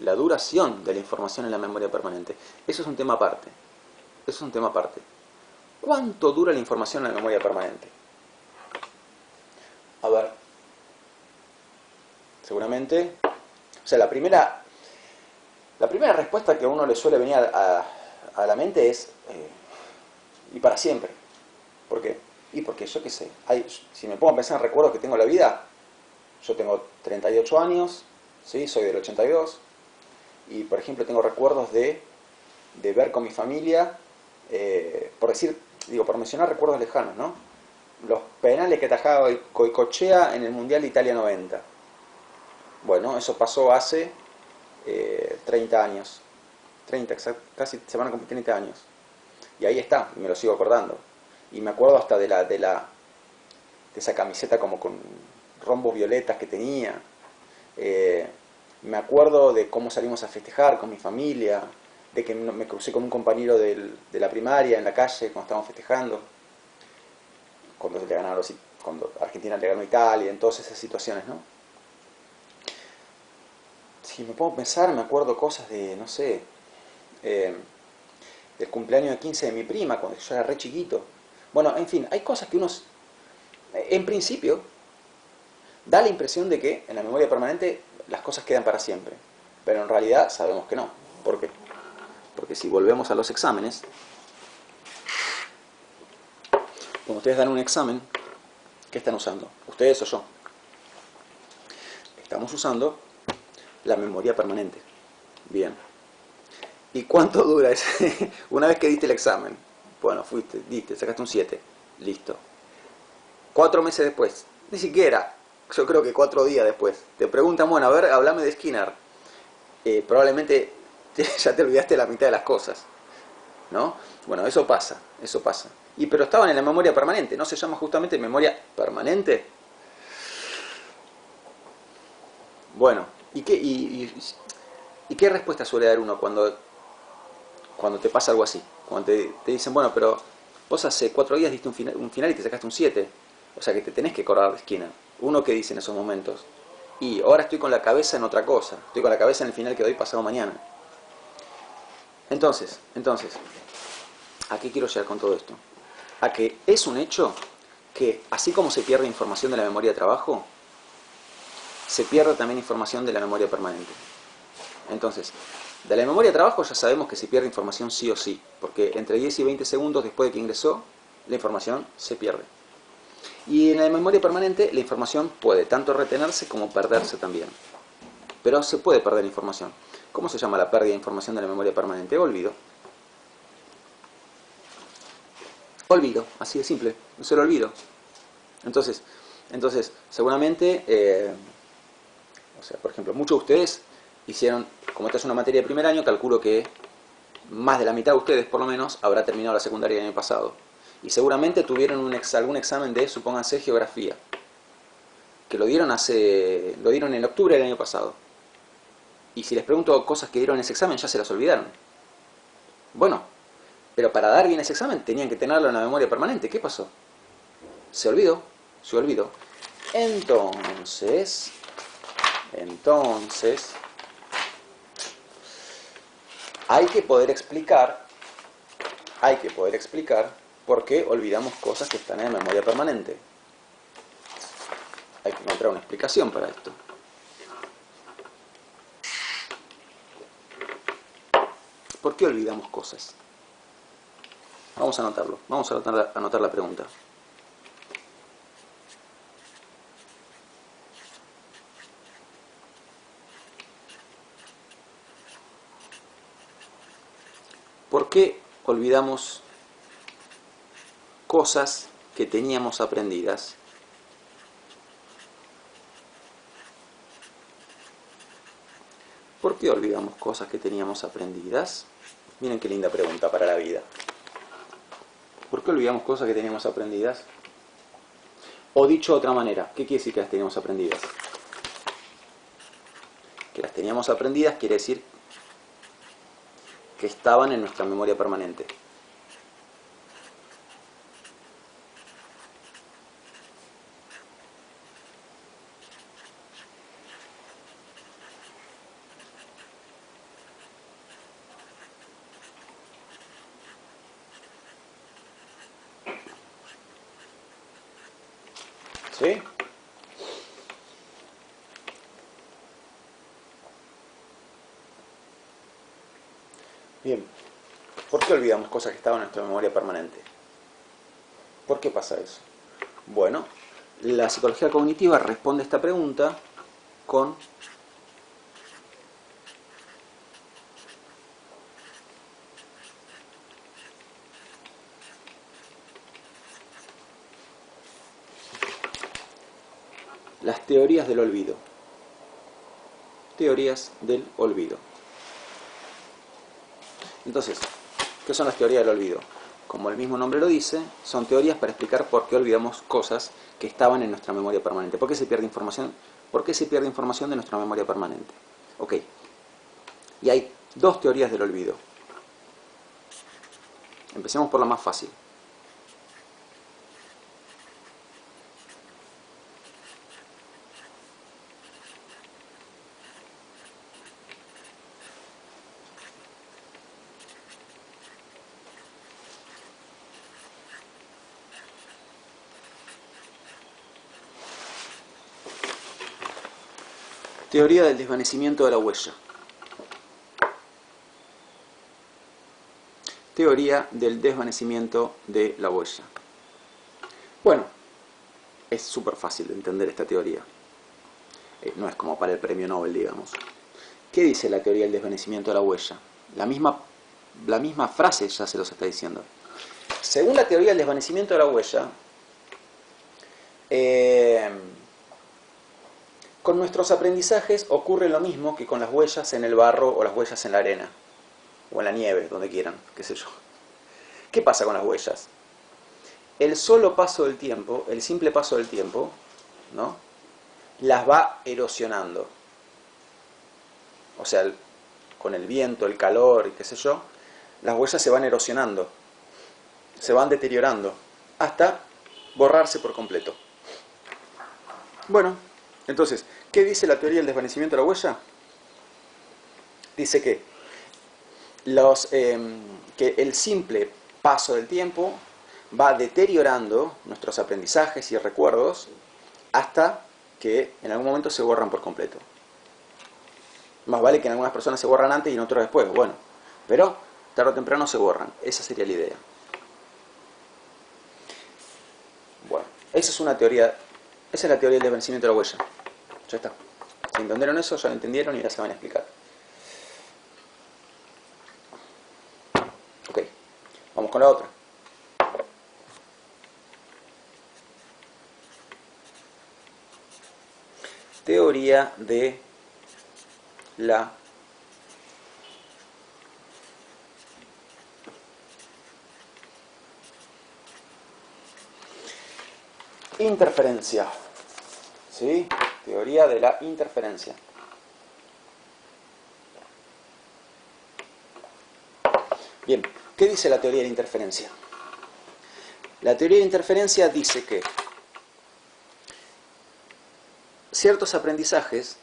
La duración de la información en la memoria permanente. Eso es un tema aparte. ¿Cuánto dura la información en la memoria permanente? A ver. Seguramente. La primera respuesta que a uno le suele venir a la mente es y para siempre. ¿Por qué? Y porque yo qué sé, si me pongo a pensar en recuerdos que tengo en la vida, yo tengo 38 años, ¿sí? Soy del 82, y por ejemplo tengo recuerdos de ver con mi familia, por mencionar recuerdos lejanos, ¿no? Los penales que atajaba Goicoechea en el Mundial de Italia 90. Bueno, eso pasó hace 30 años. Casi se van a cumplir 30 años. Y ahí está, me lo sigo acordando. Y me acuerdo hasta de la esa camiseta como con rombos violetas que tenía. Me acuerdo de cómo salimos a festejar con mi familia, de que me crucé con un compañero de la primaria en la calle cuando estábamos festejando, cuando Argentina le ganó a Italia, en todas esas situaciones, ¿no? Si me pongo a pensar, me acuerdo cosas de, no sé, del cumpleaños de 15 de mi prima, cuando yo era re chiquito. Bueno, en fin, hay cosas que uno, en principio, da la impresión de que en la memoria permanente las cosas quedan para siempre, pero en realidad sabemos que no. ¿Por qué? Porque si volvemos a los exámenes, cuando ustedes dan un examen, ¿qué están usando? ¿Ustedes o yo? Estamos usando la memoria permanente. Bien. ¿Y cuánto dura ese? Una vez que diste el examen, bueno, diste, sacaste un 7, listo. 4 meses después, ni siquiera, yo creo que 4 días después, te preguntan, bueno, a ver, háblame de Skinner. Probablemente ya te olvidaste la mitad de las cosas, ¿no? Bueno, eso pasa, eso pasa. Pero estaban en la memoria permanente, ¿no se llama justamente memoria permanente? Bueno, ¿y qué respuesta suele dar uno cuando te pasa algo así? Cuando te dicen, bueno, pero vos hace 4 días diste un final y te sacaste un 7. O sea que te tenés que acordar de Skinner. Uno que dice en esos momentos, y ahora estoy con la cabeza en otra cosa. Estoy con la cabeza en el final que doy pasado mañana. Entonces, ¿a qué quiero llegar con todo esto? A que es un hecho que, así como se pierde información de la memoria de trabajo, se pierde también información de la memoria permanente. Entonces, de la memoria de trabajo ya sabemos que se pierde información sí o sí, porque entre 10 y 20 segundos después de que ingresó, la información se pierde. Y en la memoria permanente la información puede tanto retenerse como perderse también. Pero se puede perder información. ¿Cómo se llama la pérdida de información de la memoria permanente? Olvido. Olvido, así de simple, no se lo olvido. Entonces seguramente, por ejemplo, muchos de ustedes hicieron, como esta es una materia de primer año, calculo que más de la mitad de ustedes, por lo menos, habrá terminado la secundaria el año pasado. Y seguramente tuvieron algún examen de, supónganse, geografía, que lo dieron en octubre del año pasado. Y si les pregunto cosas que dieron en ese examen, ya se las olvidaron. Bueno, pero para dar bien ese examen tenían que tenerlo en la memoria permanente. ¿Qué pasó? Se olvidó. Entonces, hay que poder explicar por qué olvidamos cosas que están en la memoria permanente. Hay que encontrar una explicación para esto. ¿Por qué olvidamos cosas? Vamos a anotarlo. Vamos a anotar la pregunta. ¿Por qué olvidamos cosas que teníamos aprendidas? ¿Por qué olvidamos cosas que teníamos aprendidas? Miren qué linda pregunta para la vida. ¿Por qué olvidamos cosas que teníamos aprendidas? O dicho de otra manera, ¿qué quiere decir que las teníamos aprendidas? Que las teníamos aprendidas quiere decir que estaban en nuestra memoria permanente. ¿Sí? Bien. ¿Por qué olvidamos cosas que estaban en nuestra memoria permanente? ¿Por qué pasa eso? Bueno, la psicología cognitiva responde a esta pregunta con las teorías del olvido. Teorías del olvido. Entonces, ¿qué son las teorías del olvido? como el mismo nombre lo dice, son teorías para explicar por qué olvidamos cosas que estaban en nuestra memoria permanente. ¿Por qué se pierde información? ¿Por qué se pierde información de nuestra memoria permanente? Ok. Y hay dos teorías del olvido. Empecemos por la más fácil. Teoría del desvanecimiento de la huella. Teoría del desvanecimiento de la huella. Bueno, es súper fácil de entender esta teoría. No es como para el premio Nobel, digamos. ¿Qué dice la teoría del desvanecimiento de la huella? La misma frase ya se los está diciendo. Según la teoría del desvanecimiento de la huella, con nuestros aprendizajes ocurre lo mismo que con las huellas en el barro o las huellas en la arena, o en la nieve, donde quieran, qué sé yo. ¿Qué pasa con las huellas? El solo paso del tiempo, el simple paso del tiempo, ¿no?, las va erosionando. O sea, con el viento, el calor y qué sé yo, las huellas se van erosionando, se van deteriorando, hasta borrarse por completo. Bueno, entonces, ¿qué dice la teoría del desvanecimiento de la huella? Dice que el simple paso del tiempo va deteriorando nuestros aprendizajes y recuerdos hasta que en algún momento se borran por completo. Más vale que en algunas personas se borran antes y en otras después, bueno, pero tarde o temprano se borran. Esa sería la idea. Bueno, esa es la teoría del desvanecimiento de la huella. Ya está. Si entendieron eso, ya lo entendieron y ya se van a explicar. Ok, vamos con la otra. Teoría de la interferencia. ¿Sí? Teoría de la interferencia. Bien, ¿qué dice la teoría de la interferencia? La teoría de la interferencia dice que ciertos aprendizajes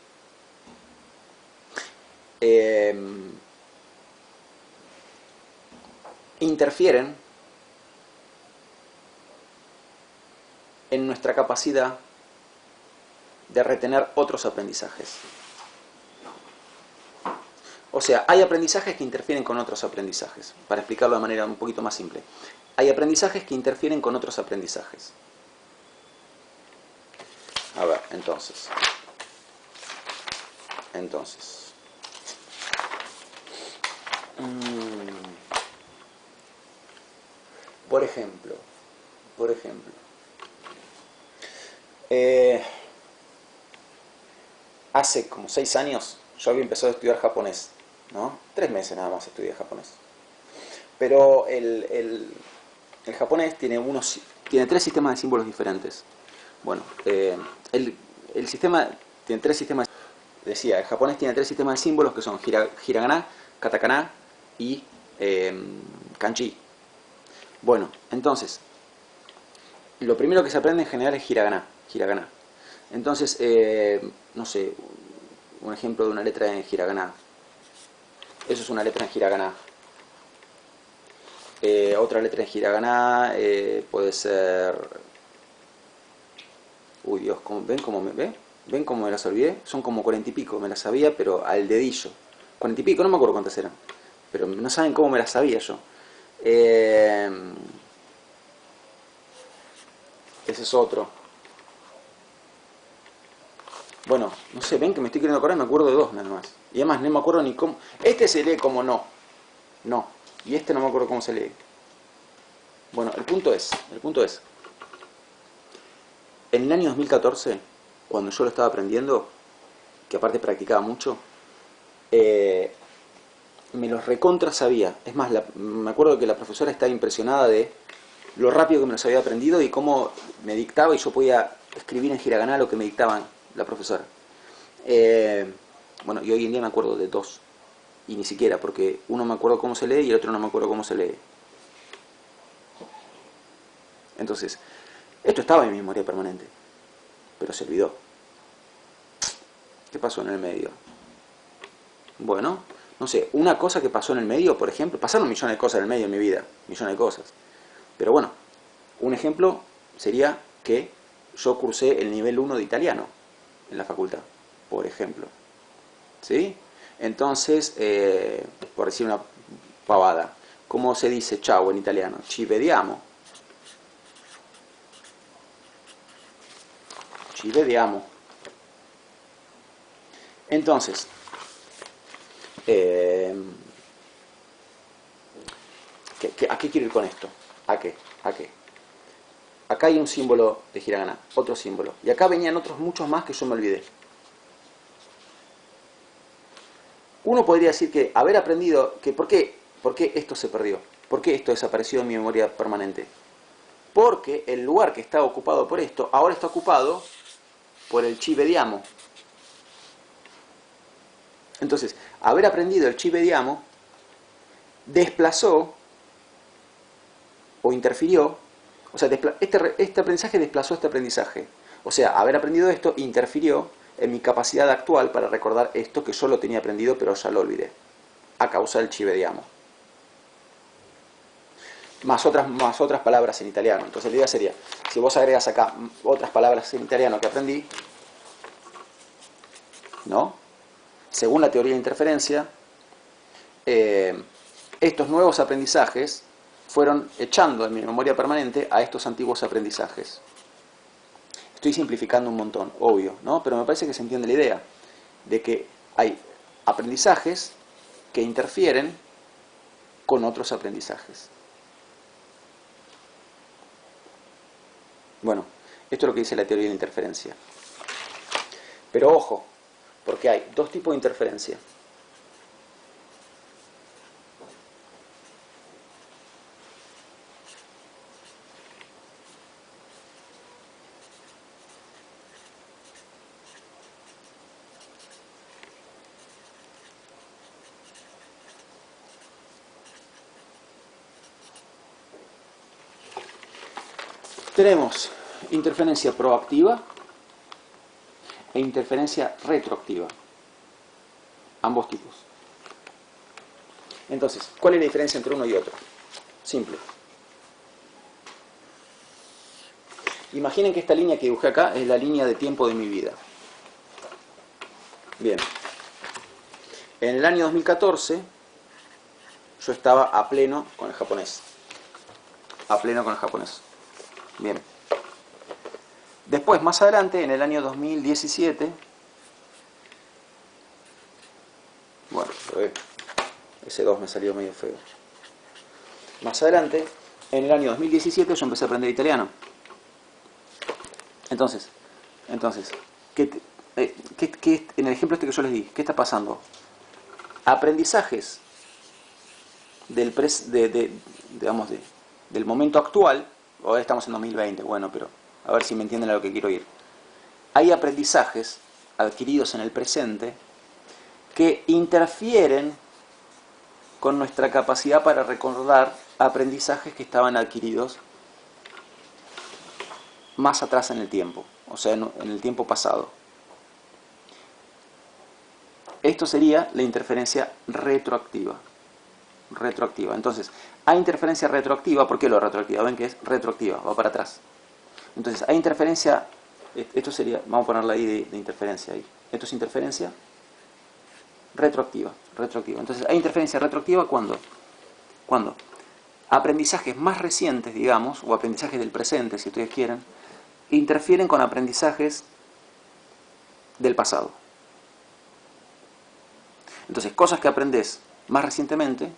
interfieren en nuestra capacidad de retener otros aprendizajes. O sea, hay aprendizajes que interfieren con otros aprendizajes. Para explicarlo de manera un poquito más simple. Hay aprendizajes que interfieren con otros aprendizajes. A ver, entonces. Por ejemplo. Hace como 6 años yo había empezado a estudiar japonés, ¿no? 3 meses nada más estudié japonés. Pero el japonés tiene 3 sistemas de símbolos diferentes. Bueno, el sistema tiene 3 sistemas. Decía, el japonés tiene 3 sistemas de símbolos que son hiragana, katakana y kanji. Bueno, entonces, lo primero que se aprende en general es hiragana. Entonces, no sé, un ejemplo de una letra en hiragana. Eso es una letra en hiragana. Otra letra en hiragana puede ser... Uy, Dios, ¿ven cómo me las olvidé? Son como 40 y pico, me las sabía, pero al dedillo. 40 y pico, no me acuerdo cuántas eran. Pero no saben cómo me las sabía yo. Ese es otro. Bueno, no sé, ven que me estoy queriendo acordar, me acuerdo de 2 nada más. Y además no me acuerdo ni cómo... Este se lee como no. Y este no me acuerdo cómo se lee. Bueno, el punto es... En el año 2014, cuando yo lo estaba aprendiendo, que aparte practicaba mucho, me los recontra sabía. Es más, me acuerdo que la profesora estaba impresionada de lo rápido que me los había aprendido y cómo me dictaba y yo podía escribir en hiragana lo que me dictaban la profesora. Bueno, y hoy en día me acuerdo de dos. Y ni siquiera, porque uno me acuerdo cómo se lee y el otro no me acuerdo cómo se lee. Entonces, esto estaba en mi memoria permanente, pero se olvidó. ¿Qué pasó en el medio? Bueno, no sé, una cosa que pasó en el medio, por ejemplo, pasaron millones de cosas en el medio de mi vida, millones de cosas. Pero bueno, un ejemplo sería que yo cursé el nivel 1 de italiano en la facultad, por ejemplo. ¿Sí? Entonces, por decir una pavada, ¿cómo se dice chao en italiano? Ci vediamo. Ci vediamo. Entonces, ¿a qué quiero ir con esto? ¿A qué? ¿A qué? Acá hay un símbolo de hiragana, otro símbolo. Y acá venían otros muchos más que yo me olvidé. Uno podría decir que haber aprendido que ¿por qué esto se perdió? ¿Por qué esto desapareció en mi memoria permanente? Porque el lugar que estaba ocupado por esto, ahora está ocupado por el ci vediamo. Entonces, haber aprendido el ci vediamo desplazó o interfirió, o sea, este aprendizaje desplazó este aprendizaje. O sea, haber aprendido esto interfirió en mi capacidad actual para recordar esto que yo lo tenía aprendido pero ya lo olvidé, a causa del ci vediamo. Más otras palabras en italiano. Entonces la idea sería, si vos agregas acá otras palabras en italiano que aprendí, ¿no? Según la teoría de interferencia, estos nuevos aprendizajes fueron echando en mi memoria permanente a estos antiguos aprendizajes. Estoy simplificando un montón, obvio, ¿no? Pero me parece que se entiende la idea de que hay aprendizajes que interfieren con otros aprendizajes. Bueno, esto es lo que dice la teoría de la interferencia. Pero ojo, porque hay dos tipos de interferencia. Tenemos interferencia proactiva e interferencia retroactiva. Ambos tipos. Entonces, ¿cuál es la diferencia entre uno y otro? Simple. Imaginen que esta línea que dibujé acá es la línea de tiempo de mi vida. Bien. En el año 2014 yo estaba a pleno con el japonés. A pleno con el japonés. Bien. Después, más adelante, en el año 2017, bueno, ese 2 me salió medio feo. Más adelante, en el año 2017, yo empecé a aprender italiano. Entonces, en el ejemplo este que yo les di, ¿qué está pasando? Aprendizajes del momento actual. Ahora estamos en 2020, bueno, pero a ver si me entienden a lo que quiero ir. Hay aprendizajes adquiridos en el presente que interfieren con nuestra capacidad para recordar aprendizajes que estaban adquiridos más atrás en el tiempo, o sea, en el tiempo pasado. Esto sería la interferencia retroactiva. Entonces, hay interferencia retroactiva. ¿Por qué lo retroactiva? Ven que es retroactiva, va para atrás. Entonces, hay interferencia, esto sería, vamos a ponerla ahí de interferencia ahí. Esto es interferencia retroactiva. Entonces, hay interferencia retroactiva ¿cuándo? Cuando aprendizajes más recientes, digamos, o aprendizajes del presente, si ustedes quieren, interfieren con aprendizajes del pasado. Entonces, cosas que aprendes más recientemente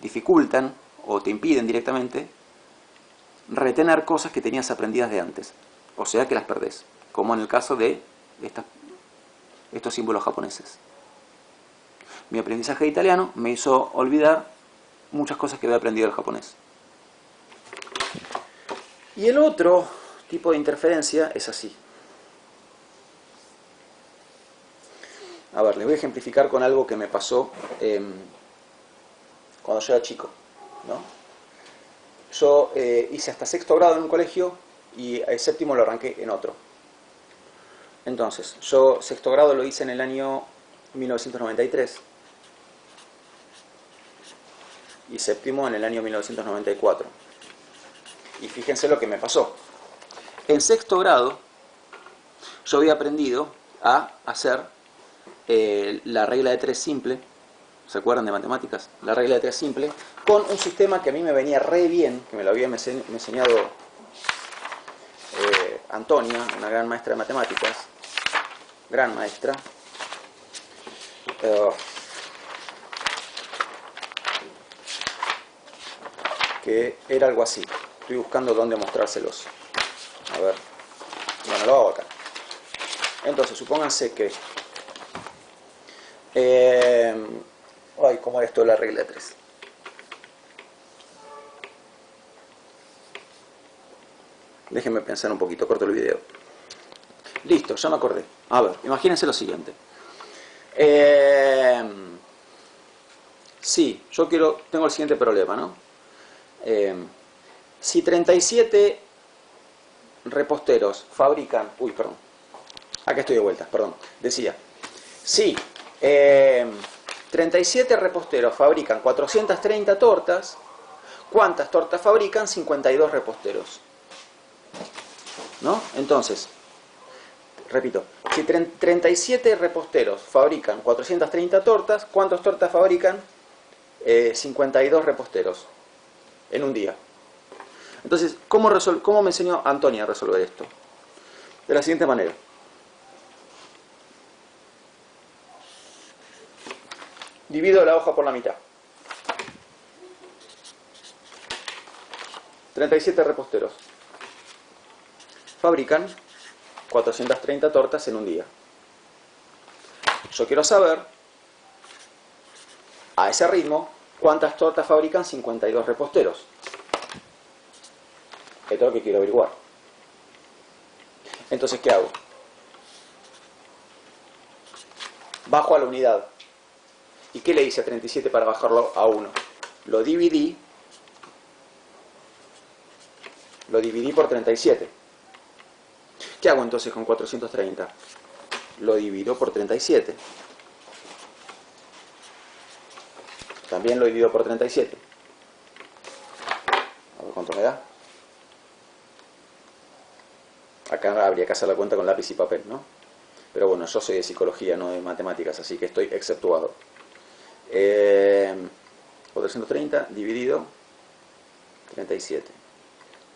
dificultan o te impiden directamente retener cosas que tenías aprendidas de antes, o sea que las perdés, como en el caso de estos símbolos japoneses. mi aprendizaje de italiano me hizo olvidar muchas cosas que había aprendido del japonés. Y el otro tipo de interferencia es así. A ver, les voy a ejemplificar con algo que me pasó cuando yo era chico, ¿no? Yo hice hasta sexto grado en un colegio y el séptimo lo arranqué en otro. Entonces, yo sexto grado lo hice en el año 1993 y séptimo en el año 1994. Y fíjense lo que me pasó. En sexto grado yo había aprendido a hacer la regla de 3 simple. ¿Se acuerdan de matemáticas? La regla de 3 simple, con un sistema que a mí me venía re bien, que me lo había enseñado Antonia, una gran maestra de matemáticas, gran maestra. Que era algo así. Estoy buscando dónde mostrárselos. A ver. Bueno, lo hago acá. Entonces, supónganse que... ay, ¿cómo era esto de la regla de 3? Déjenme pensar un poquito, corto el video. Listo, ya me acordé. A ver, imagínense lo siguiente. Sí, yo tengo el siguiente problema, ¿no? Si 37 reposteros fabrican... Uy, perdón. Acá estoy de vuelta, perdón. Decía, si 37 reposteros fabrican 430 tortas, ¿cuántas tortas fabrican 52 reposteros? ¿No? Entonces, repito, si 37 reposteros fabrican 430 tortas, ¿cuántas tortas fabrican 52 reposteros en un día? Entonces, ¿cómo me enseñó Antonia a resolver esto? De la siguiente manera. Divido la hoja por la mitad. 37 reposteros fabrican 430 tortas en un día. Yo quiero saber, a ese ritmo, cuántas tortas fabrican 52 reposteros. Esto es lo que quiero averiguar. Entonces, ¿qué hago? Bajo a la unidad. ¿Y qué le hice a 37 para bajarlo a 1? Lo dividí por 37. ¿Qué hago entonces con 430? Lo divido por 37. También lo divido por 37. A ver cuánto me da. Acá habría que hacer la cuenta con lápiz y papel, ¿no? Pero bueno, yo soy de psicología, no de matemáticas, así que estoy exceptuado. 430 dividido 37.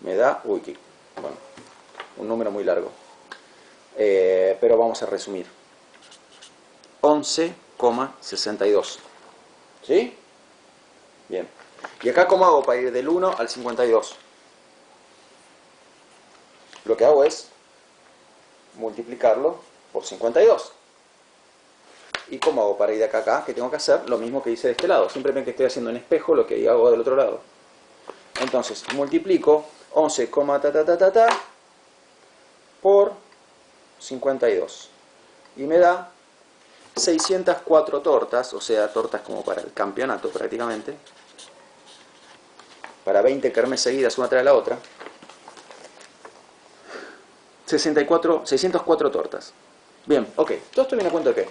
Me da, bueno, un número muy largo. Pero vamos a resumir. 11,62. ¿Sí? Bien. ¿Y acá cómo hago para ir del 1 al 52? Lo que hago es multiplicarlo por 52. ¿Y cómo hago para ir de acá a acá? ¿Qué tengo que hacer? Lo mismo que hice de este lado. Simplemente estoy haciendo en espejo lo que hago del otro lado. Entonces, multiplico 11, por 52. Y me da 604 tortas, o sea, tortas como para el campeonato prácticamente. Para 20 kermés seguidas una tras la otra. 604 tortas. Bien, ok. Todo esto viene a cuento de qué.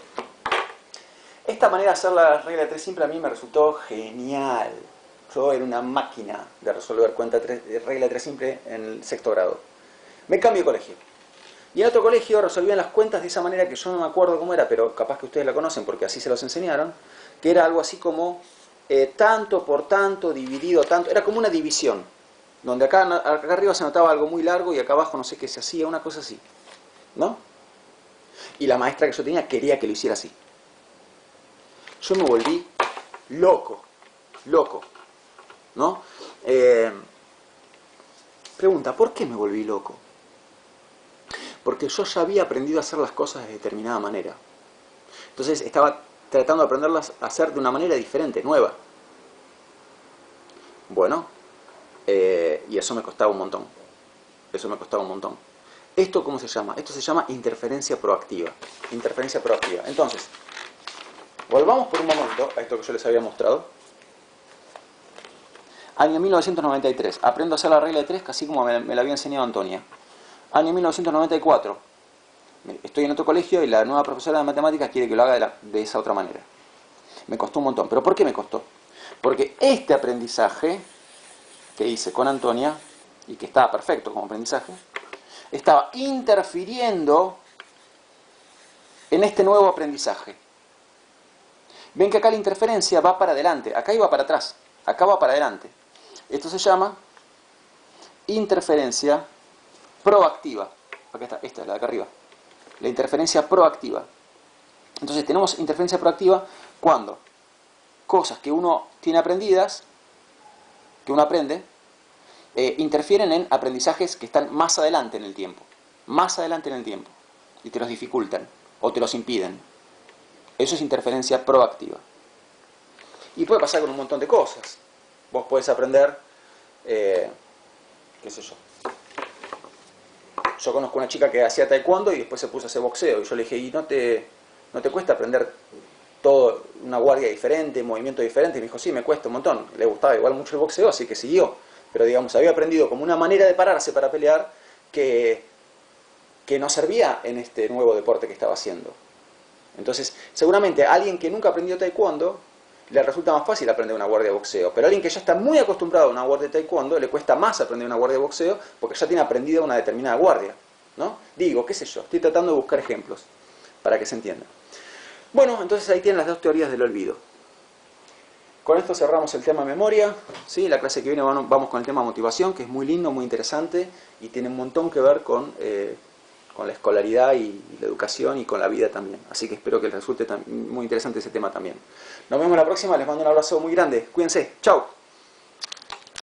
Esta manera de hacer la regla de 3 simple a mí me resultó genial. Yo era una máquina de resolver regla de 3 simple en el sexto grado. Me cambio de colegio. Y en otro colegio resolvían las cuentas de esa manera que yo no me acuerdo cómo era, pero capaz que ustedes la conocen porque así se los enseñaron, que era algo así como tanto por tanto dividido tanto. Era como una división, donde acá arriba se notaba algo muy largo y acá abajo no sé qué se hacía, una cosa así. ¿No? Y la maestra que yo tenía quería que lo hiciera así. Yo me volví loco, ¿no? Pregunta, ¿por qué me volví loco? Porque yo ya había aprendido a hacer las cosas de determinada manera. Entonces estaba tratando de aprenderlas a hacer de una manera diferente, nueva. Bueno, y eso me costaba un montón. Eso me costaba un montón. ¿Esto cómo se llama? Esto se llama interferencia proactiva. Interferencia proactiva. Entonces, volvamos por un momento a esto que yo les había mostrado. Año 1993. Aprendo a hacer la regla de 3, casi como me la había enseñado Antonia. Año 1994. Estoy en otro colegio y la nueva profesora de matemáticas quiere que lo haga de esa otra manera. Me costó un montón. ¿Pero por qué me costó? Porque este aprendizaje que hice con Antonia, y que estaba perfecto como aprendizaje, estaba interfiriendo en este nuevo aprendizaje. Ven que acá la interferencia va para adelante, acá iba para atrás, acá va para adelante. Esto se llama interferencia proactiva. Acá está, esta es la de acá arriba. La interferencia proactiva. Entonces tenemos interferencia proactiva cuando cosas que uno tiene aprendidas, que uno aprende, interfieren en aprendizajes que están más adelante en el tiempo. Más adelante en el tiempo. Y te los dificultan o te los impiden. Eso es interferencia proactiva. Y puede pasar con un montón de cosas. Vos podés aprender, qué sé yo. Yo conozco una chica que hacía taekwondo y después se puso a hacer boxeo. Y yo le dije, ¿y no te cuesta aprender todo, una guardia diferente, movimiento diferente? Y me dijo, sí, me cuesta un montón. Le gustaba igual mucho el boxeo, así que siguió. Pero digamos, había aprendido como una manera de pararse para pelear que no servía en este nuevo deporte que estaba haciendo. Entonces, seguramente a alguien que nunca aprendió taekwondo le resulta más fácil aprender una guardia de boxeo. Pero a alguien que ya está muy acostumbrado a una guardia de taekwondo le cuesta más aprender una guardia de boxeo porque ya tiene aprendida una determinada guardia, ¿no? Digo, qué sé yo, estoy tratando de buscar ejemplos para que se entienda. Bueno, entonces ahí tienen las dos teorías del olvido. Con esto cerramos el tema memoria, ¿sí? La clase que viene vamos con el tema motivación, que es muy lindo, muy interesante y tiene un montón que ver con la escolaridad y la educación y con la vida también. Así que espero que les resulte muy interesante ese tema también. Nos vemos la próxima, les mando un abrazo muy grande. Cuídense, chao.